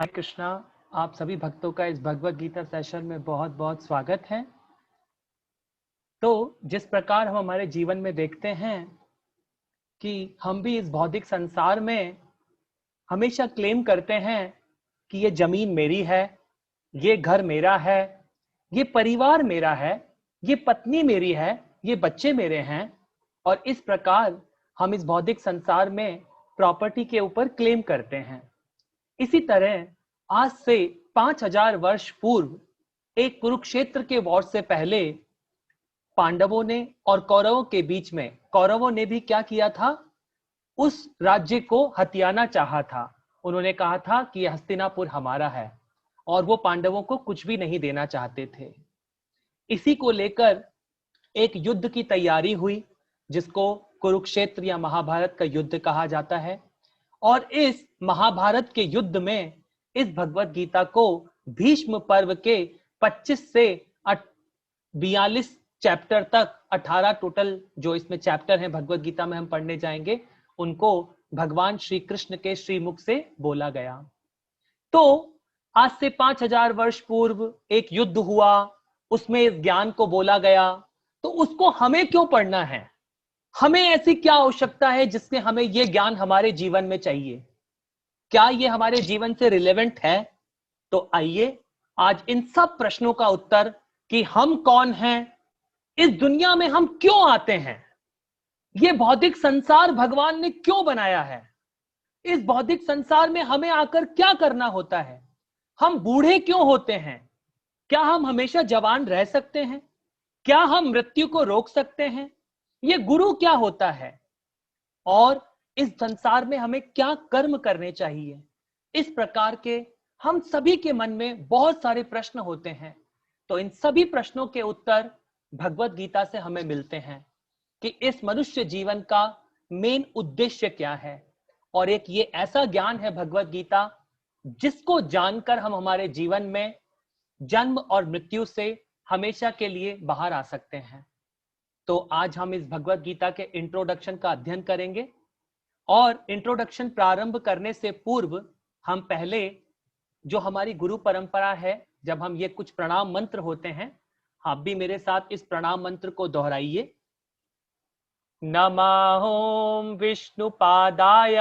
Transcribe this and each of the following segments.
हरे कृष्णा। आप सभी भक्तों का इस भगवत गीता सेशन में बहुत बहुत स्वागत है। तो जिस प्रकार हम हमारे जीवन में देखते हैं कि हम भी इस भौतिक संसार में हमेशा क्लेम करते हैं कि ये जमीन मेरी है, ये घर मेरा है, ये परिवार मेरा है, ये पत्नी मेरी है, ये बच्चे मेरे हैं, और इस प्रकार हम इस भौतिक संसार में प्रॉपर्टी के ऊपर क्लेम करते हैं। इसी तरह आज से 5000 वर्ष पूर्व एक कुरुक्षेत्र के वॉर से पहले पांडवों ने और कौरवों के बीच में कौरवों ने भी क्या किया था, उस राज्य को हथियाना चाहा था। उन्होंने कहा था कि यह हस्तिनापुर हमारा है और वो पांडवों को कुछ भी नहीं देना चाहते थे। इसी को लेकर एक युद्ध की तैयारी हुई जिसको कुरुक्षेत्र या महाभारत का युद्ध कहा जाता है। और इस महाभारत के युद्ध में इस भगवत गीता को भीष्म पर्व के 25 से 42 चैप्टर तक 18 टोटल जो इसमें चैप्टर हैं भगवत गीता में हम पढ़ने जाएंगे, उनको भगवान श्री कृष्ण के श्रीमुख से बोला गया। तो आज से 5000 वर्ष पूर्व एक युद्ध हुआ, उसमें इस ज्ञान को बोला गया, तो उसको हमें क्यों पढ़ना है? हमें ऐसी क्या आवश्यकता है जिससे हमें यह ज्ञान हमारे जीवन में चाहिए? क्या यह हमारे जीवन से रिलेवेंट है? तो आइए आज इन सब प्रश्नों का उत्तर कि हम कौन हैं, इस दुनिया में हम क्यों आते हैं, यह भौतिक संसार भगवान ने क्यों बनाया है, इस भौतिक संसार में हमें आकर क्या करना होता है, हम बूढ़े क्यों होते हैं, क्या हम हमेशा जवान रह सकते हैं, क्या हम मृत्यु को रोक सकते हैं, ये गुरु क्या होता है, और इस संसार में हमें क्या कर्म करने चाहिए। इस प्रकार के हम सभी के मन में बहुत सारे प्रश्न होते हैं। तो इन सभी प्रश्नों के उत्तर भगवत गीता से हमें मिलते हैं कि इस मनुष्य जीवन का मेन उद्देश्य क्या है। और एक ये ऐसा ज्ञान है भगवत गीता जिसको जानकर हम हमारे जीवन में जन्म और मृत्यु से हमेशा के लिए बाहर आ सकते हैं। तो आज हम इस भगवत गीता के इंट्रोडक्शन का अध्ययन करेंगे। और इंट्रोडक्शन प्रारंभ करने से पूर्व हम पहले जो हमारी गुरु परंपरा है, जब हम ये कुछ प्रणाम मंत्र होते हैं, आप भी मेरे साथ इस प्रणाम मंत्र को दोहराइए। नमः विष्णुपादाय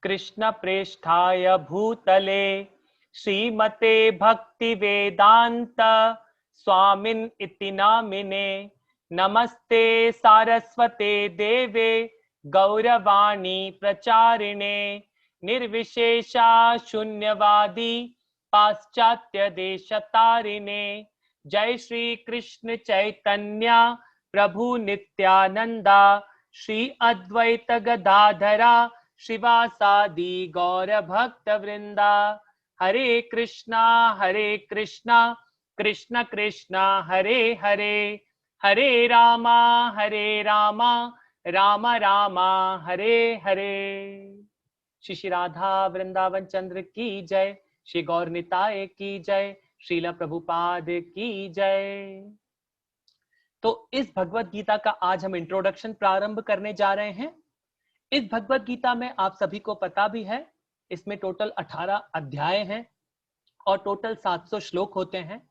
कृष्ण प्रेष्ठाय भूतले श्रीमते भक्ति वेदांत स्वामिन इति नामिने नमस्ते सारस्वते देवे गौरवाणी प्रचारिणे निर्विशेषा शून्यवादी पाश्चात्य देशतारिणे जय श्री कृष्ण चैतन्य प्रभु नित्यानंदा श्री अद्वैत गदाधरा श्रीवासादि गौर भक्त वृंदा। हरे कृष्णा कृष्ण कृष्णा हरे हरे, हरे रामा राम रामा हरे हरे। श्री राधा वृंदावन चंद्र की जय, श्री गौर निताय की जय, श्रीला प्रभुपाद की जय। तो इस भगवत गीता का आज हम इंट्रोडक्शन प्रारंभ करने जा रहे हैं। इस भगवत गीता में आप सभी को पता भी है, इसमें टोटल 18 अध्याय हैं और टोटल 700 श्लोक होते हैं।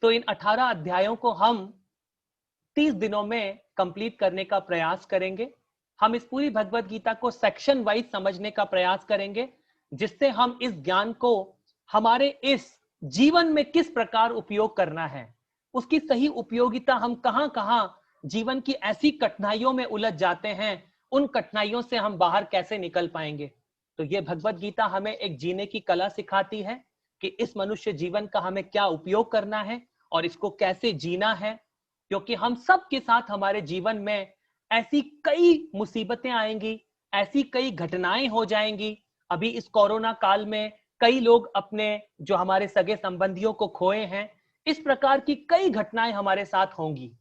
तो इन 18 अध्यायों को हम 30 दिनों में कंप्लीट करने का प्रयास करेंगे। हम इस पूरी भगवत गीता को सेक्शन वाइज समझने का प्रयास करेंगे, जिससे हम इस ज्ञान को हमारे इस जीवन में किस प्रकार उपयोग करना है, उसकी सही उपयोगिता हम कहां कहां जीवन की ऐसी कठिनाइयों में उलझ जाते हैं, उन कठिनाइयों से हम बाहर कैसे निकल पाएंगे। तो ये भगवत गीता हमें एक जीने की कला सिखाती है कि इस मनुष्य जीवन का हमें क्या उपयोग करना है और इसको कैसे जीना है। क्योंकि हम सब के साथ हमारे जीवन में ऐसी कई मुसीबतें आएंगी, ऐसी कई घटनाएं हो जाएंगी। अभी इस कोरोना काल में कई लोग अपने जो हमारे सगे संबंधियों को खोए हैं, इस प्रकार की कई घटनाएं हमारे साथ होंगी।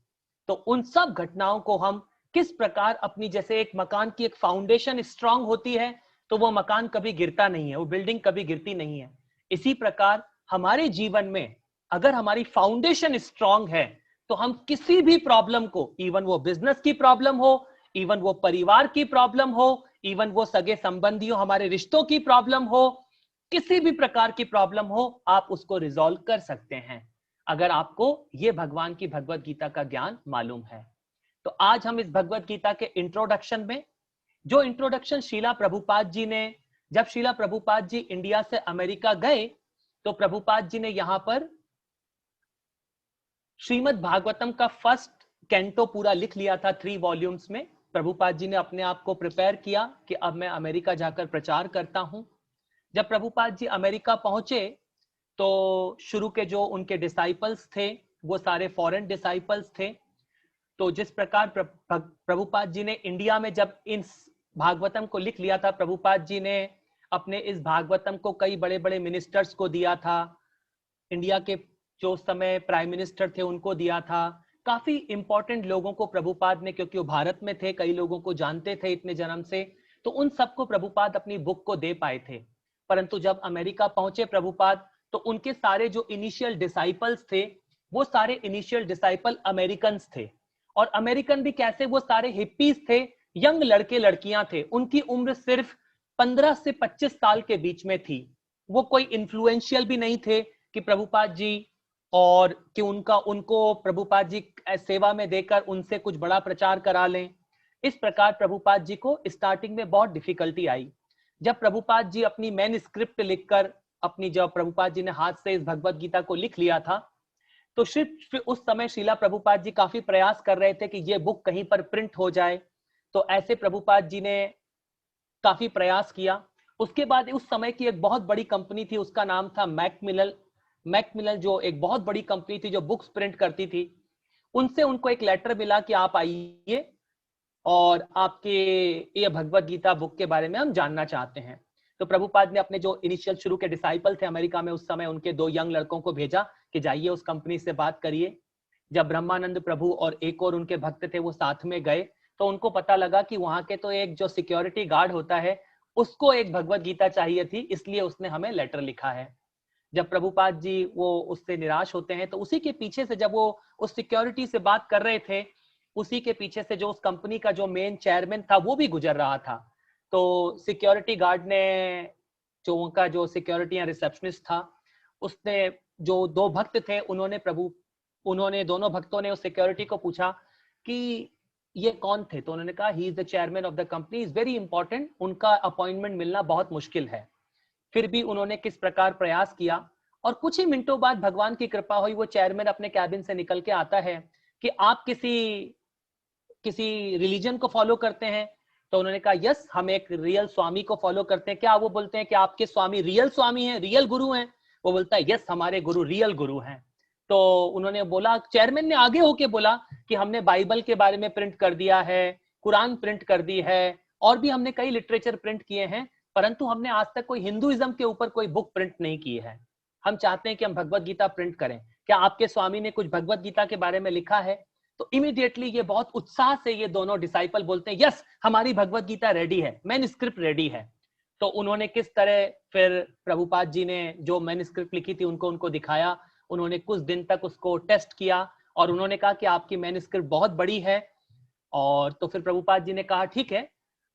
तो उन सब घटनाओं को हम किस प्रकार अपनी, जैसे एक मकान की एक फाउंडेशन स्ट्रांग होती है तो वो मकान कभी गिरता नहीं है, वो बिल्डिंग कभी गिरती नहीं है। इसी प्रकार हमारे जीवन में अगर हमारी फाउंडेशन स्ट्रांग है तो हम किसी भी प्रॉब्लम को, इवन वो बिजनेस की प्रॉब्लम हो, इवन वो परिवार की प्रॉब्लम हो, इवन वो सगे संबंधियों हमारे रिश्तों की प्रॉब्लम हो, किसी भी प्रकार की प्रॉब्लम हो आप उसको रिजॉल्व कर सकते हैं अगर आपको ये भगवान की भगवत गीता का ज्ञान मालूम है। तो आज हम इस भगवत गीता के इंट्रोडक्शन में, जो इंट्रोडक्शन शीला प्रभुपाद जी ने, जब शीला प्रभुपाद जी इंडिया से अमेरिका गए तो प्रभुपाद जी ने यहां पर श्रीमद् भागवतम का फर्स्ट कैंटो पूरा लिख लिया था 3 वॉल्यूम्स में। प्रभुपाद जी ने अपने आप को प्रिपेयर किया कि अब मैं अमेरिका जाकर प्रचार करता हूं। जब प्रभुपाद जी अमेरिका पहुंचे तो शुरू के जो उनके डिसाइपल्स थे वो सारे फॉरेन डिसाइपल्स थे। तो जिस प्रकार प्रभुपाद जी ने इंडिया में जब इस भागवतम को लिख लिया था, प्रभुपाद जी ने अपने इस भागवतम को कई बड़े बड़े मिनिस्टर्स को दिया था, इंडिया के जो समय प्राइम मिनिस्टर थे उनको दिया था, काफी इंपॉर्टेंट लोगों को प्रभुपाद ने, क्योंकि वो भारत में थे, कई लोगों को जानते थे इतने जन्म से, तो उन सबको प्रभुपाद अपनी बुक को दे पाए थे। परंतु जब अमेरिका पहुंचे प्रभुपाद तो उनके सारे जो इनिशियल डिसाइपल्स थे वो सारे इनिशियल डिसाइपल अमेरिकन्स थे। और अमेरिकन भी कैसे, वो सारे हिप्पीज थे, यंग लड़के लड़कियां थे, उनकी उम्र सिर्फ 15 से 25 साल के बीच में थी। वो कोई इन्फ्लुएंशियल भी नहीं थे कि प्रभुपाद जी और कि उनको प्रभुपाद जी सेवा में देकर उनसे कुछ बड़ा प्रचार करा लें। इस प्रकार प्रभुपाद जी को स्टार्टिंग में बहुत डिफिकल्टी आई। जब प्रभुपाद जी अपनी मैन्युस्क्रिप्ट लिखकर, अपनी जब प्रभुपाद जी ने हाथ से इस भगवत गीता को लिख लिया था, तो सिर्फ उस समय शीला प्रभुपाद जी काफी प्रयास कर रहे थे कि ये बुक कहीं पर प्रिंट हो जाए। तो ऐसे प्रभुपाद जी ने काफी प्रयास किया। उसके बाद उस समय की एक बहुत बड़ी कंपनी थी, उसका नाम था मैकमिलन, जो एक बहुत बड़ी कंपनी थी जो बुक्स प्रिंट करती थी। उनसे उनको एक लेटर मिला कि आप आइए और आपके ये भगवत गीता बुक के बारे में हम जानना चाहते हैं। तो प्रभुपाद ने अपने जो इनिशियल शुरू के डिसाइपल थे अमेरिका में उस समय, उनके 2 यंग लड़कों को भेजा कि जाइए उस कंपनी से बात करिए। जब ब्रह्मानंद प्रभु और एक और उनके भक्त थे वो साथ में गए तो उनको पता लगा कि वहां के तो एक जो सिक्योरिटी गार्ड होता है उसको एक भगवत गीता चाहिए थी, इसलिए उसने हमें लेटर लिखा है। जब प्रभुपाद जी वो उससे निराश होते हैं तो उसी के पीछे से, जब वो उस सिक्योरिटी से बात कर रहे थे, उसी के पीछे से जो उस कंपनी का जो मेन चेयरमैन था वो भी गुजर रहा था। तो सिक्योरिटी गार्ड ने, जो उनका जो सिक्योरिटी या रिसेप्शनिस्ट था, उसने, जो 2 भक्त थे, उन्होंने दोनों भक्तों ने उस सिक्योरिटी को पूछा कि ये कौन थे। तो उन्होंने कहा he is the chairman of the company, is very important, उनका अपॉइंटमेंट मिलना बहुत मुश्किल है। फिर भी उन्होंने किस प्रकार प्रयास किया और कुछ ही मिनटों बाद भगवान की कृपा हुई, वो चेयरमैन अपने कैबिन से निकल के आता है कि आप किसी रिलीजन को फॉलो करते हैं। तो उन्होंने कहा यस, हम एक रियल स्वामी को फॉलो करते हैं। क्या वो बोलते हैं कि आपके स्वामी रियल स्वामी हैं, रियल गुरु हैं? वो बोलता है यस, हमारे गुरु रियल गुरु हैं। तो उन्होंने बोला, चेयरमैन ने आगे होके बोला कि हमने बाइबल के बारे में प्रिंट कर दिया है, कुरान प्रिंट कर दी है, और भी हमने कई लिटरेचर प्रिंट किए हैं, परंतु हमने आज तक कोई हिंदुइज्म के ऊपर कोई बुक प्रिंट नहीं की है। हम चाहते हैं कि हम भगवत गीता प्रिंट करें, क्या आपके स्वामी ने कुछ भगवत गीता के बारे में लिखा है? तो इमीडिएटली ये बहुत उत्साह से ये दोनों डिसाइपल बोलते हैं यस, हमारी भगवत गीता रेडी है, मैन्युस्क्रिप्ट रेडी है। तो उन्होंने किस तरह फिर प्रभुपाद जी ने जो मैन्युस्क्रिप्ट लिखी थी उनको दिखाया। उन्होंने कुछ दिन तक उसको टेस्ट किया और उन्होंने कहा कि आपकी मैन्युस्क्रिप्ट बहुत बड़ी है। और तो फिर प्रभुपाद जी ने कहा ठीक है,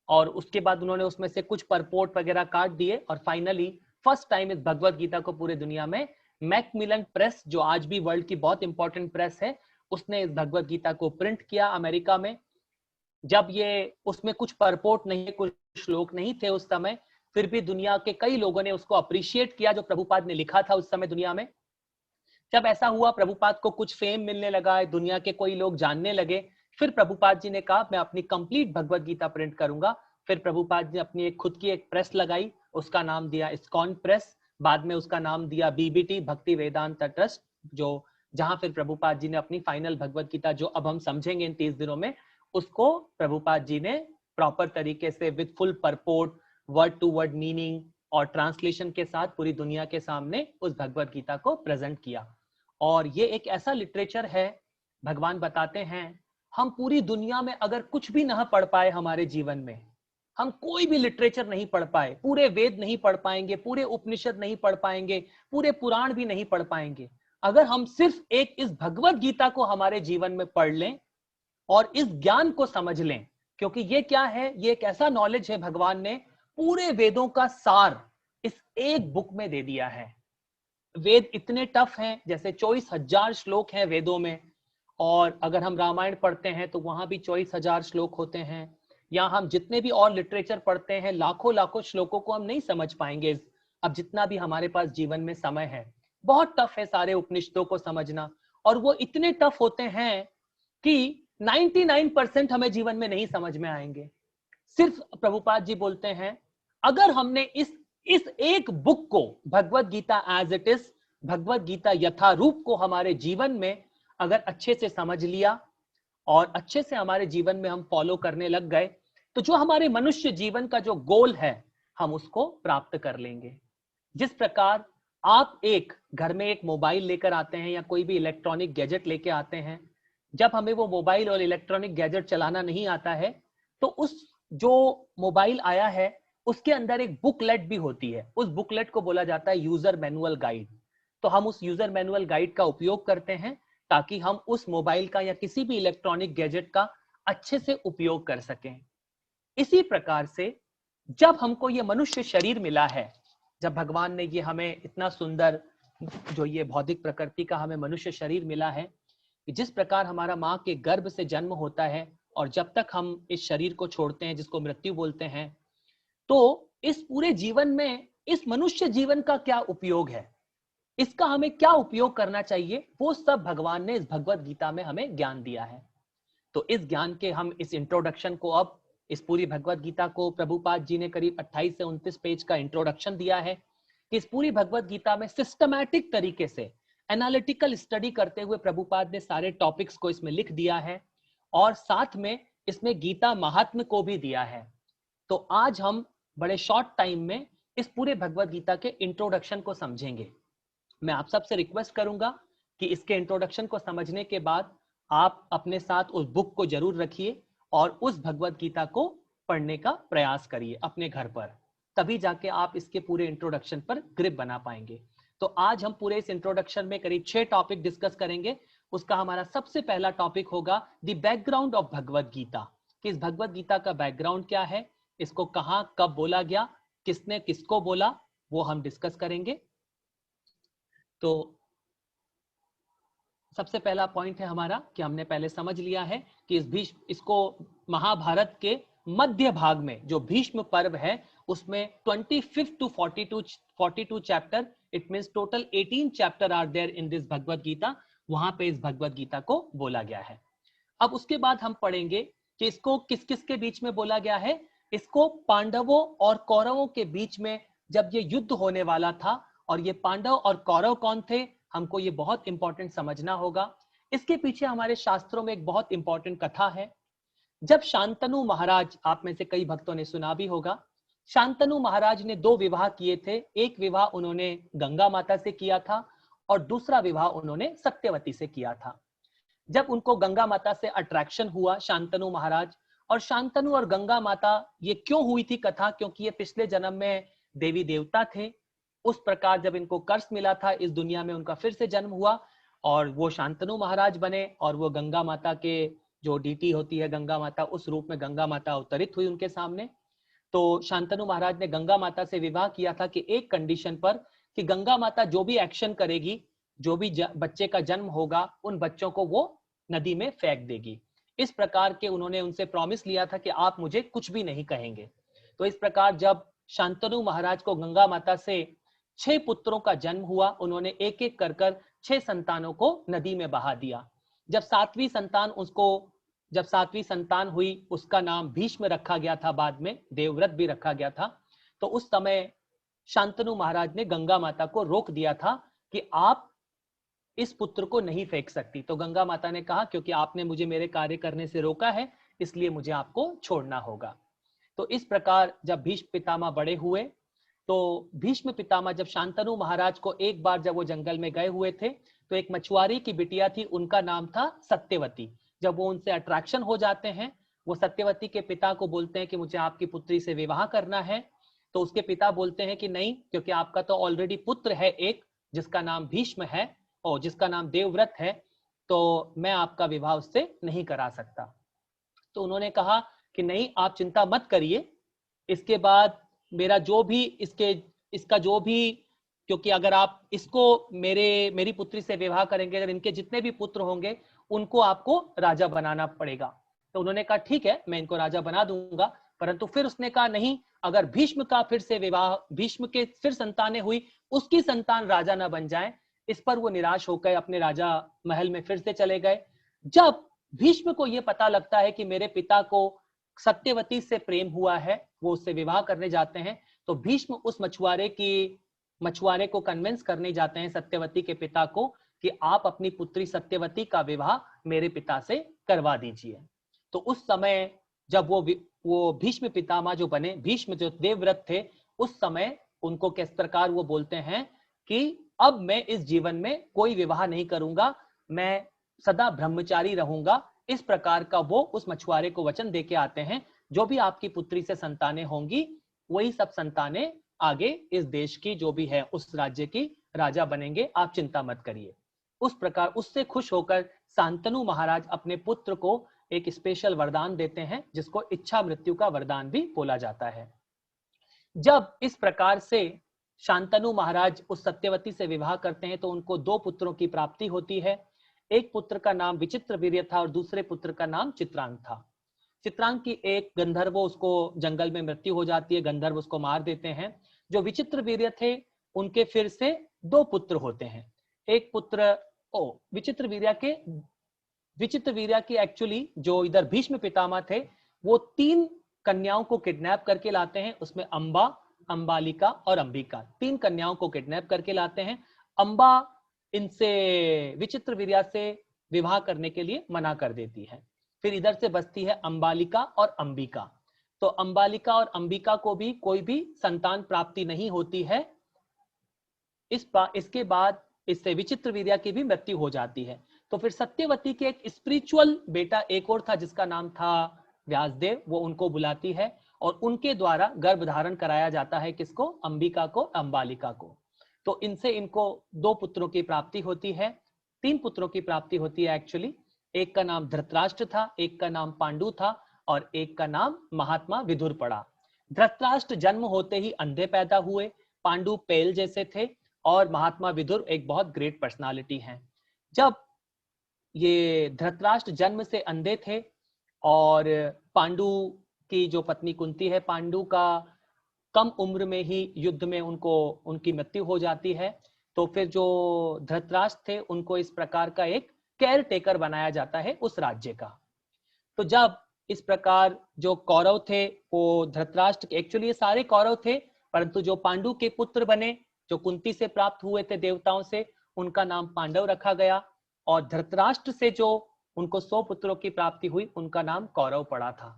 और उसके बाद उन्होंने उसमें से कुछ परपोर्ट वगैरह काट दिए और फाइनली फर्स्ट टाइम इस भगवत गीता को पूरे दुनिया में मैकमिलन प्रेस, जो आज भी वर्ल्ड की बहुत इंपॉर्टेंट प्रेस है, उसने इस भगवत गीता को प्रिंट किया अमेरिका में। जब ये उसमें कुछ परपोर्ट नहीं, कुछ श्लोक नहीं थे उस समय, फिर भी दुनिया के कई लोगों ने उसको अप्रिशिएट किया जो प्रभुपाद ने लिखा था उस समय दुनिया में। जब ऐसा हुआ, प्रभुपाद को कुछ फेम मिलने लगा, दुनिया के कोई लोग जानने लगे, फिर प्रभुपाद जी ने कहा मैं अपनी कंप्लीट भगवत गीता प्रिंट करूंगा। फिर प्रभुपाद जी ने अपनी खुद की एक प्रेस लगाई, उसका नाम दिया इस्कॉन प्रेस, बाद में उसका नाम दिया बीबीटी, भक्ति वेदांत ट्रस्ट, जो जहां फिर प्रभुपाद जी ने अपनी फाइनल भगवत गीता, जो अब हम समझेंगे इन 30 दिनों में, उसको प्रभुपाद जी ने प्रॉपर तरीके से with full purport, word to word meaning और ट्रांसलेशन के साथ पूरी दुनिया के सामने उस भगवत गीता को प्रेजेंट किया। और ये एक ऐसा लिटरेचर है, भगवान बताते हैं हम पूरी दुनिया में अगर कुछ भी ना पढ़ पाए हमारे जीवन में, हम कोई भी लिटरेचर नहीं पढ़ पाए, पूरे वेद नहीं पढ़ पाएंगे, पूरे उपनिषद नहीं पढ़ पाएंगे, पूरे पुराण भी नहीं पढ़ पाएंगे, अगर हम सिर्फ एक इस भगवत गीता को हमारे जीवन में पढ़ लें और इस ज्ञान को समझ लें, क्योंकि ये क्या है, ये एक ऐसा नॉलेज है, भगवान ने पूरे वेदों का सार इस एक बुक में दे दिया है। वेद इतने टफ हैं, जैसे 24,000 श्लोक हैं वेदों में, और अगर हम रामायण पढ़ते हैं तो वहां भी 24,000 श्लोक होते हैं, या हम जितने भी और लिटरेचर पढ़ते हैं लाखों लाखों श्लोकों को हम नहीं समझ पाएंगे। अब जितना भी हमारे पास जीवन में समय है, बहुत टफ है सारे उपनिषदों को समझना, और वो इतने टफ होते हैं कि 99% हमें जीवन में नहीं समझ में आएंगे। सिर्फ प्रभुपाद जी बोलते हैं, अगर हमने इस एक बुक को, Bhagavad Gita as it is, Bhagavad Gita यथारूप को हमारे जीवन में अगर अच्छे से समझ लिया और अच्छे से हमारे जीवन में हम फॉलो करने लग गए, तो जो हमारे मनुष्य जीवन का जो गोल है हम उसको प्राप्त कर लेंगे। जिस प्रकार आप एक घर में एक मोबाइल लेकर आते हैं या कोई भी इलेक्ट्रॉनिक गैजेट लेके आते हैं, जब हमें वो मोबाइल और इलेक्ट्रॉनिक गैजेट चलाना नहीं आता है, तो उस जो मोबाइल आया है उसके अंदर एक बुकलेट भी होती है, उस बुकलेट को बोला जाता है यूजर मैनुअल गाइड। तो हम उस यूजर मैनुअल गाइड का उपयोग करते हैं ताकि हम उस मोबाइल का या किसी भी इलेक्ट्रॉनिक गैजेट का अच्छे से उपयोग कर सकें। इसी प्रकार से जब हमको ये मनुष्य शरीर मिला है, जब भगवान ने ये हमें इतना सुंदर जो ये भौतिक प्रकृति का हमें मनुष्य शरीर मिला है, कि जिस प्रकार हमारा माँ के गर्भ से जन्म होता है और जब तक हम इस शरीर को छोड़ते हैं जिसको मृत्यु बोलते हैं, तो इस पूरे जीवन में इस मनुष्य जीवन का क्या उपयोग है, इसका हमें क्या उपयोग करना चाहिए, वो सब भगवान ने इस भगवत गीता में हमें ज्ञान दिया है। तो इस ज्ञान के हम इस इंट्रोडक्शन को, अब इस पूरी भगवत गीता को प्रभुपाद जी ने करीब 28 से 29 पेज का इंट्रोडक्शन दिया है कि इस पूरी भगवत गीता में सिस्टमैटिक तरीके से एनालिटिकल स्टडी करते हुए प्रभुपाद ने सारे टॉपिक्स को इसमें लिख दिया है, और साथ में इसमें गीता महात्म्य को भी दिया है। तो आज हम बड़े शॉर्ट टाइम में इस पूरे भगवत गीता के इंट्रोडक्शन को समझेंगे। मैं आप सबसे रिक्वेस्ट करूंगा कि इसके इंट्रोडक्शन को समझने के बाद आप अपने साथ उस बुक को जरूर रखिए और उस भगवत गीता को पढ़ने का प्रयास करिए अपने घर पर, तभी जाके आप इसके पूरे इंट्रोडक्शन पर ग्रिप बना पाएंगे। तो आज हम पूरे इस इंट्रोडक्शन में करीब 6 टॉपिक डिस्कस करेंगे। उसका हमारा सबसे पहला टॉपिक होगा the background of Bhagavad Gita, कि इस भगवत गीता का बैकग्राउंड क्या है, इसको कहां कब बोला गया, किसने किसको बोला, वो हम डिस्कस करेंगे। तो सबसे पहला पॉइंट है हमारा कि हमने पहले समझ लिया है कि इसको महाभारत के मध्य भाग में जो भीष्म पर्व है उसमें 25 to 42 chapter, it means total 18 chapter are there in this Bhagavad Gita, वहां पे इस भगवत गीता को बोला गया है। अब उसके बाद हम पढ़ेंगे कि इसको किस किस के बीच में बोला गया है। इसको पांडवों और कौरवों के बीच में जब ये युद्ध होने वाला था, और ये पांडव और कौरव कौन थे, हमको ये बहुत इंपॉर्टेंट समझना होगा। इसके पीछे हमारे शास्त्रों में एक बहुत इंपॉर्टेंट कथा है। जब शांतनु महाराज, आप में से कई भक्तों ने सुना भी होगा, शांतनु महाराज ने 2 विवाह किए थे। एक विवाह उन्होंने गंगा माता से किया था और दूसरा विवाह उन्होंने सत्यवती से किया था। जब उनको गंगा माता से अट्रैक्शन हुआ शांतनु महाराज, और शांतनु और गंगा माता, ये क्यों हुई थी कथा, क्योंकि ये पिछले जन्म में देवी देवता थे। उस प्रकार जब इनको कर्ष मिला था इस दुनिया में, उनका फिर से जन्म हुआ और वो शांतनु महाराज बने, और वो गंगा माता के जो डीटी होती है गंगा माता, उस रूप में गंगा माता अवतरित हुई उनके सामने। तो शांतनु महाराज ने गंगा माता से विवाह किया था कि एक कंडीशन पर, कि गंगा माता जो भी एक्शन करेगी, जो भी बच्चे का जन्म होगा, उन बच्चों को वो नदी में फेंक देगी। इस प्रकार के उन्होंने उनसे प्रॉमिस लिया था कि आप मुझे कुछ भी नहीं कहेंगे। तो इस प्रकार जब शांतनु महाराज को गंगा माता से 6 पुत्रों का जन्म हुआ, उन्होंने एक एक कर 6 संतानों को नदी में बहा दिया। जब 7वीं संतान हुई, उसका नाम भीष्म रखा गया था, बाद में देवव्रत भी रखा गया था। तो उस समय शांतनु महाराज ने गंगा माता को रोक दिया था कि आप इस पुत्र को नहीं फेंक सकती। तो गंगा माता ने कहा, क्योंकि आपने मुझे मेरे कार्य करने से रोका है, इसलिए मुझे आपको छोड़ना होगा। तो इस प्रकार जब भीष्म पितामह बड़े हुए, तो भीष्म पितामह जब शांतनु महाराज को एक बार जब वो जंगल में गए हुए थे, तो एक मछुआरे की बिटिया थी, उनका नाम था सत्यवती। जब वो उनसे अट्रैक्शन हो जाते हैं, वो सत्यवती के पिता को बोलते हैं कि मुझे आपकी पुत्री से विवाह करना है। तो उसके पिता बोलते हैं कि नहीं, क्योंकि आपका तो ऑलरेडी पुत्र है एक, जिसका नाम भीष्म है और जिसका नाम देवव्रत है, तो मैं आपका विवाह उससे नहीं करा सकता। तो उन्होंने कहा कि नहीं, आप चिंता मत करिए, इसके बाद मेरा जो भी इसके इसका जो भी, क्योंकि अगर आप इसको मेरी पुत्री से विवाह करेंगे, अगर इनके जितने भी पुत्र होंगे उनको आपको राजा बनाना पड़ेगा। तो उन्होंने कहा ठीक है, मैं इनको राजा बना दूंगा। परंतु फिर उसने कहा नहीं, अगर भीष्म का फिर से विवाह, भीष्म के फिर संतानें हुई, उसकी संतान राजा ना बन जाए। इस पर वो निराश होकर अपने राजा महल में फिर से चले गए। जब भीष्म को यह पता लगता है कि मेरे पिता को सत्यवती से प्रेम हुआ है, वो उससे विवाह करने जाते हैं, तो भीष्म उस मछुआरे को कन्विंस करने जाते हैं सत्यवती के पिता को कि आप अपनी पुत्री सत्यवती का विवाह मेरे पिता से करवा दीजिए। तो उस समय जब वो भीष्म पितामह जो बने, भीष्म जो देवव्रत थे, उस समय उनको किस प्रकार वो बोलते हैं कि अब मैं इस जीवन में कोई विवाह नहीं करूंगा, मैं सदा ब्रह्मचारी रहूंगा। इस प्रकार का वो उस मछुआरे को वचन देके आते हैं, जो भी आपकी पुत्री से संतानें होंगी वही सब संतानें आगे इस देश की जो भी है उस राज्य की राजा बनेंगे, आप चिंता मत करिए। उस प्रकार उससे खुश होकर शांतनु महाराज अपने पुत्र को एक स्पेशल वरदान देते हैं, जिसको इच्छा मृत्यु का वरदान भी बोला जाता है। जब इस प्रकार से शांतनु महाराज उस सत्यवती से विवाह करते हैं तो उनको 2 पुत्रों की प्राप्ति होती है। एक पुत्र का नाम विचित्रवीर्य था और दूसरे पुत्र का नाम चित्रांग था। चित्रांग की एक गंधर्व, उसको जंगल में मृत्यु हो जाती है, गंधर्व उसको मार देते हैं। जो विचित्रवीर्य थे उनके फिर से 2 पुत्र होते हैं। एक पुत्र विचित्रवीर्य के एक्चुअली जो इधर भीष्म पितामह थे, वो 3 कन्याओं को किडनैप करके लाते हैं। उसमें अंबा, अंबालिका और अंबिका, 3 कन्याओं को किडनैप करके लाते हैं। अंबा इनसे विचित्रवीर्य से विवाह करने के लिए मना कर देती है। फिर इधर से बचती है अंबालिका और अंबिका। तो अंबालिका और अंबिका को भी कोई भी संतान प्राप्ति नहीं होती है। इसके बाद इससे विचित्रवीर्य की भी मृत्यु हो जाती है। तो फिर सत्यवती के एक स्पिरिचुअल बेटा एक और था जिसका नाम था व्यासदेव, वो उनको बुलाती है और उनके द्वारा गर्भ धारण कराया जाता है। किसको? अंबिका को, अंबालिका को। तो इनसे इनको 2 पुत्रों की प्राप्ति होती है, 3 पुत्रों की प्राप्ति होती है एक्चुअली। एक का नाम धृतराष्ट्र था, एक का नाम पांडु था और एक का नाम महात्मा विदुर पड़ा। धृतराष्ट्र जन्म होते ही अंधे पैदा हुए, पांडु पेल जैसे थे और महात्मा विदुर एक बहुत ग्रेट पर्सनालिटी हैं। जब ये धृतराष्ट्र जन्म से अंधे थे और पांडु की जो पत्नी कुंती है, पांडु का कम उम्र में ही युद्ध में उनकी मृत्यु हो जाती है। तो फिर जो धृतराष्ट्र थे उनको इस प्रकार का एक केयर टेकर बनाया जाता है उस राज्य का। तो जब इस प्रकार जो कौरव थे वो धृतराष्ट्र, एक्चुअली ये सारे कौरव थे, परंतु जो पांडु के पुत्र बने, जो कुंती से प्राप्त हुए थे देवताओं से, उनका नाम पांडव रखा गया। और धृतराष्ट्र से जो उनको 100 पुत्रों की प्राप्ति हुई, उनका नाम कौरव पड़ा था।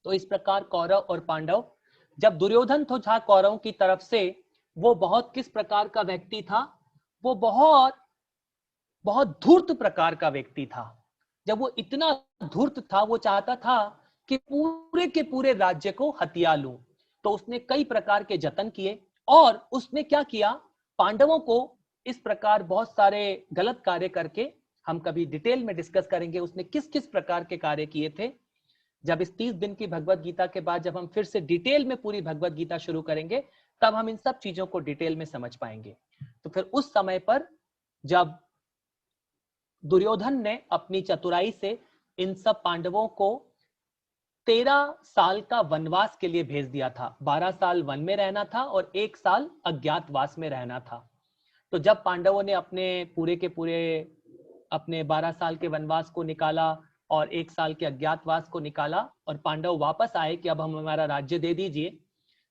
तो इस प्रकार कौरव और पांडव, जब दुर्योधन था कौरव की तरफ से, वो बहुत किस प्रकार का व्यक्ति था? वो बहुत बहुत धूर्त प्रकार का व्यक्ति था। जब वो इतना धूर्त था, वो चाहता था कि पूरे के पूरे राज्य को हथिया लूं। तो उसने कई प्रकार के जतन किए और उसने क्या किया, पांडवों को इस प्रकार बहुत सारे गलत कार्य करके, हम कभी डिटेल में डिस्कस करेंगे उसने किस किस प्रकार के कार्य किए थे। जब इस 30 दिन की भगवत गीता के बाद जब हम फिर से डिटेल में पूरी भगवत गीता शुरू करेंगे, तब हम इन सब चीजों को डिटेल में समझ पाएंगे। तो फिर उस समय पर जब दुर्योधन ने अपनी चतुराई से इन सब पांडवों को 13 साल का वनवास के लिए भेज दिया था। 12 साल वन में रहना था और 1 साल अज्ञातवास में रहना था। तो जब पांडवों ने अपने पूरे के पूरे अपने 12 साल के वनवास को निकाला और 1 साल के अज्ञातवास को निकाला और पांडव वापस आए कि अब हम हमारा राज्य दे दीजिए,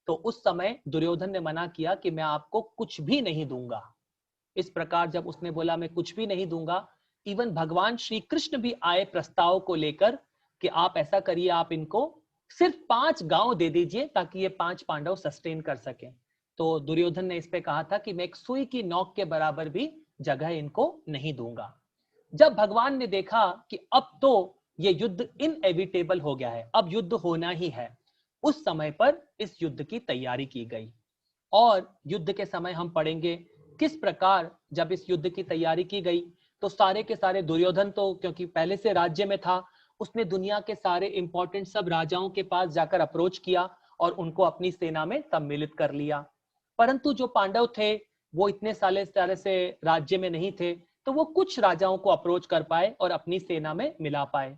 तो उस समय दुर्योधन ने मना किया कि मैं आपको कुछ भी नहीं दूंगा। इस प्रकार जब उसने बोला मैं कुछ भी नहीं दूंगा, इवन भगवान श्री कृष्ण भी आए प्रस्ताव को लेकर कि आप ऐसा करिए, आप इनको सिर्फ 5 गांव दे दीजिए ताकि ये 5 पांडव सस्टेन कर सकें। तो दुर्योधन ने इस पे कहा था कि मैं एक सुई की नोक के बराबर भी जगह इनको नहीं दूंगा। जब भगवान ने देखा कि अब तो ये युद्ध इनएविटेबल हो गया है, अब युद्ध होना ही है, उस समय पर इस युद्ध की तैयारी की गई। और युद्ध के समय हम पढ़ेंगे किस प्रकार जब इस युद्ध की तैयारी की गई, तो सारे के सारे दुर्योधन तो क्योंकि पहले से राज्य में था, उसने दुनिया के सारे इंपॉर्टेंट सब राजाओं के पास जाकर अप्रोच किया और उनको अपनी सेना में सम्मिलित कर लिया। परंतु जो पांडव थे वो इतने साल से राज्य में नहीं थे, तो वो कुछ राजाओं को अप्रोच कर पाए और अपनी सेना में मिला पाए।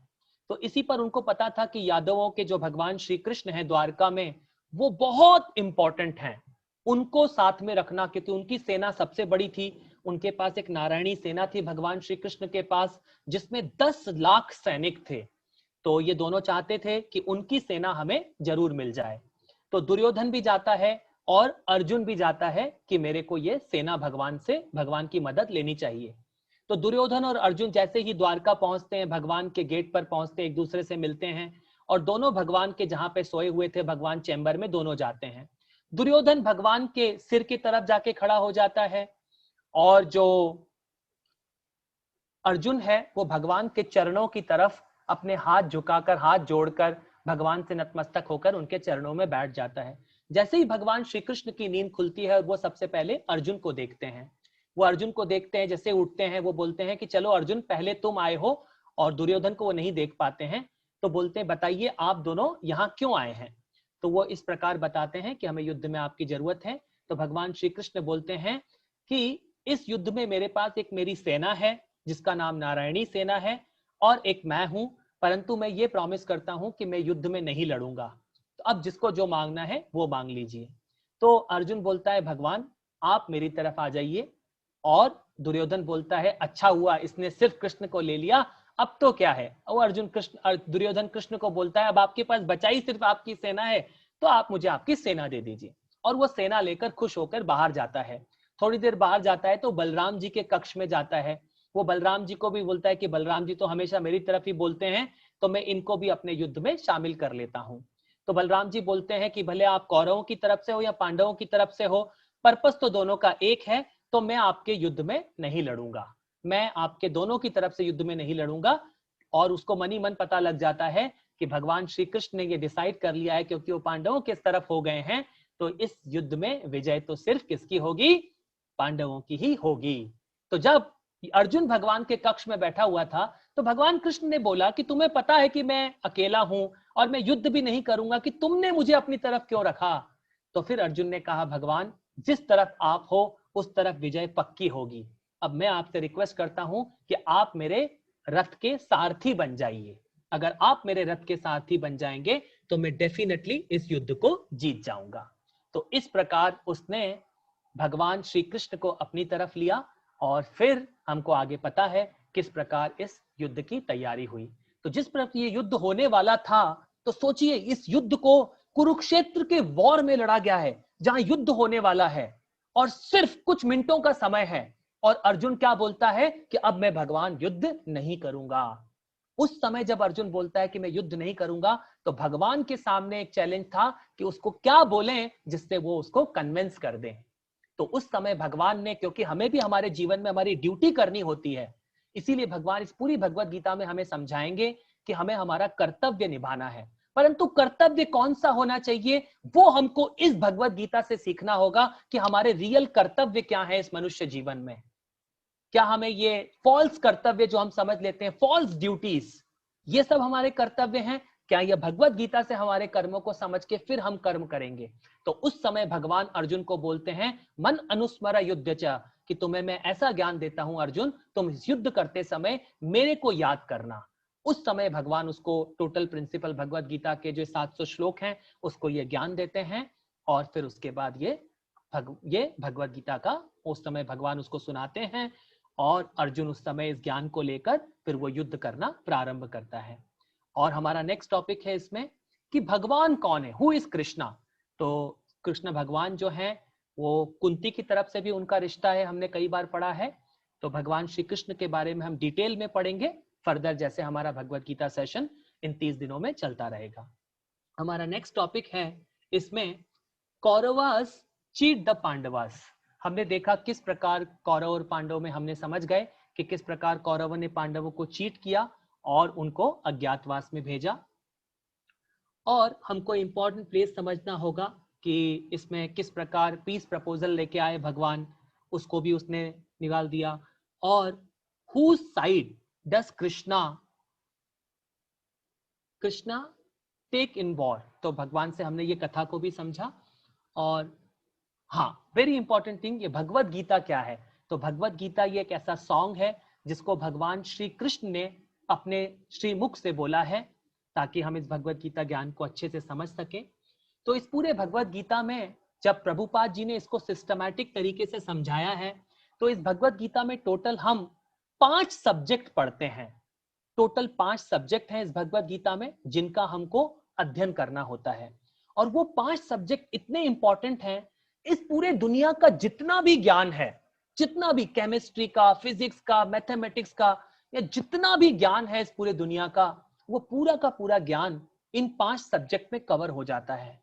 तो इसी पर उनको पता था कि यादवों के जो भगवान श्री कृष्ण हैं द्वारका में, वो बहुत इंपॉर्टेंट हैं, उनको साथ में रखना, क्योंकि उनकी सेना सबसे बड़ी थी। उनके पास एक नारायणी सेना थी भगवान श्री कृष्ण के पास, जिसमें 10 लाख सैनिक थे। तो ये दोनों चाहते थे कि उनकी सेना हमें जरूर मिल जाए। तो दुर्योधन भी जाता है और अर्जुन भी जाता है कि मेरे को ये सेना भगवान से, भगवान की मदद लेनी चाहिए। तो दुर्योधन और अर्जुन जैसे ही द्वारका पहुंचते हैं, भगवान के गेट पर पहुंचते हैं, एक दूसरे से मिलते हैं और दोनों भगवान के जहां पे सोए हुए थे भगवान चैम्बर में दोनों जाते हैं। दुर्योधन भगवान के सिर की तरफ जाके खड़ा हो जाता है और जो अर्जुन है वो भगवान के चरणों की तरफ अपने हाथ झुकाकर, हाथ जोड़कर भगवान से नतमस्तक होकर उनके चरणों में बैठ जाता है। जैसे ही भगवान श्री कृष्ण की नींद खुलती है और वो सबसे पहले अर्जुन को देखते हैं, वो अर्जुन को देखते हैं, जैसे उठते हैं वो बोलते हैं कि चलो अर्जुन पहले तुम आए हो। और दुर्योधन को वो नहीं देख पाते हैं, तो बोलते हैं बताइए आप दोनों यहाँ क्यों आए हैं। तो वो इस प्रकार बताते हैं कि हमें युद्ध में आपकी जरूरत है। तो भगवान श्री कृष्ण बोलते हैं कि इस युद्ध में मेरे पास एक मेरी सेना है जिसका नाम नारायणी सेना है और एक मैं हूं, परंतु मैं ये प्रॉमिस करता हूं कि मैं युद्ध में नहीं लड़ूंगा। तो अब जिसको जो मांगना है वो मांग लीजिए। तो अर्जुन बोलता है भगवान आप मेरी तरफ आ जाइए। और दुर्योधन बोलता है अच्छा हुआ इसने सिर्फ कृष्ण को ले लिया, अब तो क्या है। और दुर्योधन कृष्ण को बोलता है अब आपके पास बचा ही सिर्फ आपकी सेना है, तो आप मुझे आपकी सेना दे दीजिए। और वो सेना लेकर खुश होकर बाहर जाता है। थोड़ी देर बाहर जाता है तो बलराम जी के कक्ष में जाता है। वो बलराम जी को भी बोलता है कि बलराम जी तो हमेशा मेरी तरफ ही बोलते हैं, तो मैं इनको भी अपने युद्ध में शामिल कर लेता हूं। तो बलराम जी बोलते हैं कि भले आप कौरवों की तरफ से हो या पांडवों की तरफ से हो, पर्पस तो दोनों का एक है, तो मैं आपके युद्ध में नहीं लड़ूंगा, मैं आपके दोनों की तरफ से युद्ध में नहीं लड़ूंगा। और उसको मनी मन पता लग जाता है कि भगवान श्री कृष्ण ने ये डिसाइड कर लिया है, क्योंकि वो पांडवों के तरफ हो गए हैं, तो इस युद्ध में विजय तो सिर्फ किसकी होगी, पांडवों की ही होगी। तो जब अर्जुन भगवान के कक्ष में बैठा हुआ था, तो भगवान कृष्ण ने बोला कि तुम्हें पता है कि मैं अकेला हूं और मैं युद्ध भी नहीं करूंगा, कि तुमने मुझे अपनी तरफ क्यों रखा। तो फिर अर्जुन ने कहा भगवान जिस तरफ आप हो उस तरफ विजय पक्की होगी। अब मैं आपसे रिक्वेस्ट करता हूं कि आप मेरे रथ के सारथी बन जाइए। अगर आप मेरे रथ के सारथी बन जाएंगे तो मैं डेफिनेटली इस युद्ध को जीत जाऊंगा। तो इस प्रकार उसने भगवान श्री कृष्ण को अपनी तरफ लिया और फिर हमको आगे पता है किस प्रकार इस युद्ध की तैयारी हुई। तो जिस प्रकार ये युद्ध होने वाला था, तो सोचिए इस युद्ध को कुरुक्षेत्र के वॉर में लड़ा गया है, जहां युद्ध होने वाला है और सिर्फ कुछ मिनटों का समय है। और अर्जुन क्या बोलता है कि अब मैं भगवान युद्ध नहीं करूंगा। उस समय जब अर्जुन बोलता है कि मैं युद्ध नहीं करूंगा, तो भगवान के सामने एक चैलेंज था कि उसको क्या बोलें जिससे वो उसको कन्विंस कर दें। तो उस समय भगवान ने, क्योंकि हमें भी हमारे जीवन में हमारी ड्यूटी करनी होती है, इसीलिए भगवान इस पूरी भगवत गीता में हमें समझाएंगे कि हमें हमारा कर्तव्य निभाना है। परंतु कर्तव्य कौन सा होना चाहिए, वो हमको इस भगवत गीता से सीखना होगा कि हमारे रियल कर्तव्य क्या है इस मनुष्य जीवन में। क्या हमें ये फॉल्स कर्तव्य जो हम समझ लेते हैं, फॉल्स ड्यूटीज, ये सब हमारे कर्तव्य हैं? क्या यह भगवत गीता से हमारे कर्मों को समझ के फिर हम कर्म करेंगे? तो उस समय भगवान अर्जुन को बोलते हैं मन अनुस्मर युद्ध च, कि तुम्हें मैं ऐसा ज्ञान देता हूं अर्जुन, तुम युद्ध करते समय मेरे को याद करना। उस समय भगवान उसको टोटल प्रिंसिपल भगवत गीता के जो 700 श्लोक हैं उसको ये ज्ञान देते हैं। और फिर उसके बाद ये भगवत गीता का उस समय भगवान उसको सुनाते हैं और अर्जुन उस समय इस ज्ञान को लेकर फिर वो युद्ध करना प्रारंभ करता है। और हमारा नेक्स्ट टॉपिक है इसमें कि भगवान कौन है, हु इज कृष्णा। तो कृष्ण भगवान जो है वो कुंती की तरफ से भी उनका रिश्ता है, हमने कई बार पढ़ा है। तो भगवान श्री कृष्ण के बारे में हम डिटेल में पढ़ेंगे फर्दर, जैसे हमारा भगवत गीता सेशन इन 30 दिनों में चलता रहेगा। हमारा नेक्स्ट टॉपिक है इसमें कौरवास चीट द पांडवास। हमने देखा किस प्रकार कौरव और पांडव में हमने समझ गए कि किस प्रकार कौरवों ने पांडवों को चीट किया और उनको अज्ञातवास में भेजा। और हमको इंपॉर्टेंट प्लेस समझना होगा कि इसमें किस प्रकार पीस प्रपोजल लेके आए भगवान, उसको भी उसने निकाल दिया। और who side does Krishna take in war, तो भगवान से हमने ये कथा को भी समझा। और हाँ, वेरी इंपॉर्टेंट थिंग, ये भगवत गीता क्या है? तो भगवत गीता ये एक ऐसा सॉन्ग है जिसको भगवान श्री कृष्ण ने अपने श्रीमुख से बोला है, ताकि हम इस भगवत गीता ज्ञान को अच्छे से समझ सके। तो इस पूरे भगवत गीता में जब प्रभुपाद जी ने इसको सिस्टमैटिक तरीके से समझाया है, तो इस भगवत गीता में टोटल हम 5 सब्जेक्ट पढ़ते हैं। टोटल 5 सब्जेक्ट हैं इस भगवत गीता में जिनका हमको अध्ययन करना होता है। और वो 5 सब्जेक्ट इतने इंपॉर्टेंट हैं, इस पूरे दुनिया का जितना भी ज्ञान है, जितना भी केमिस्ट्री का, फिजिक्स का, मैथमेटिक्स का, या जितना भी ज्ञान है इस पूरे दुनिया का, वो पूरा का पूरा ज्ञान इन 5 सब्जेक्ट में कवर हो जाता है।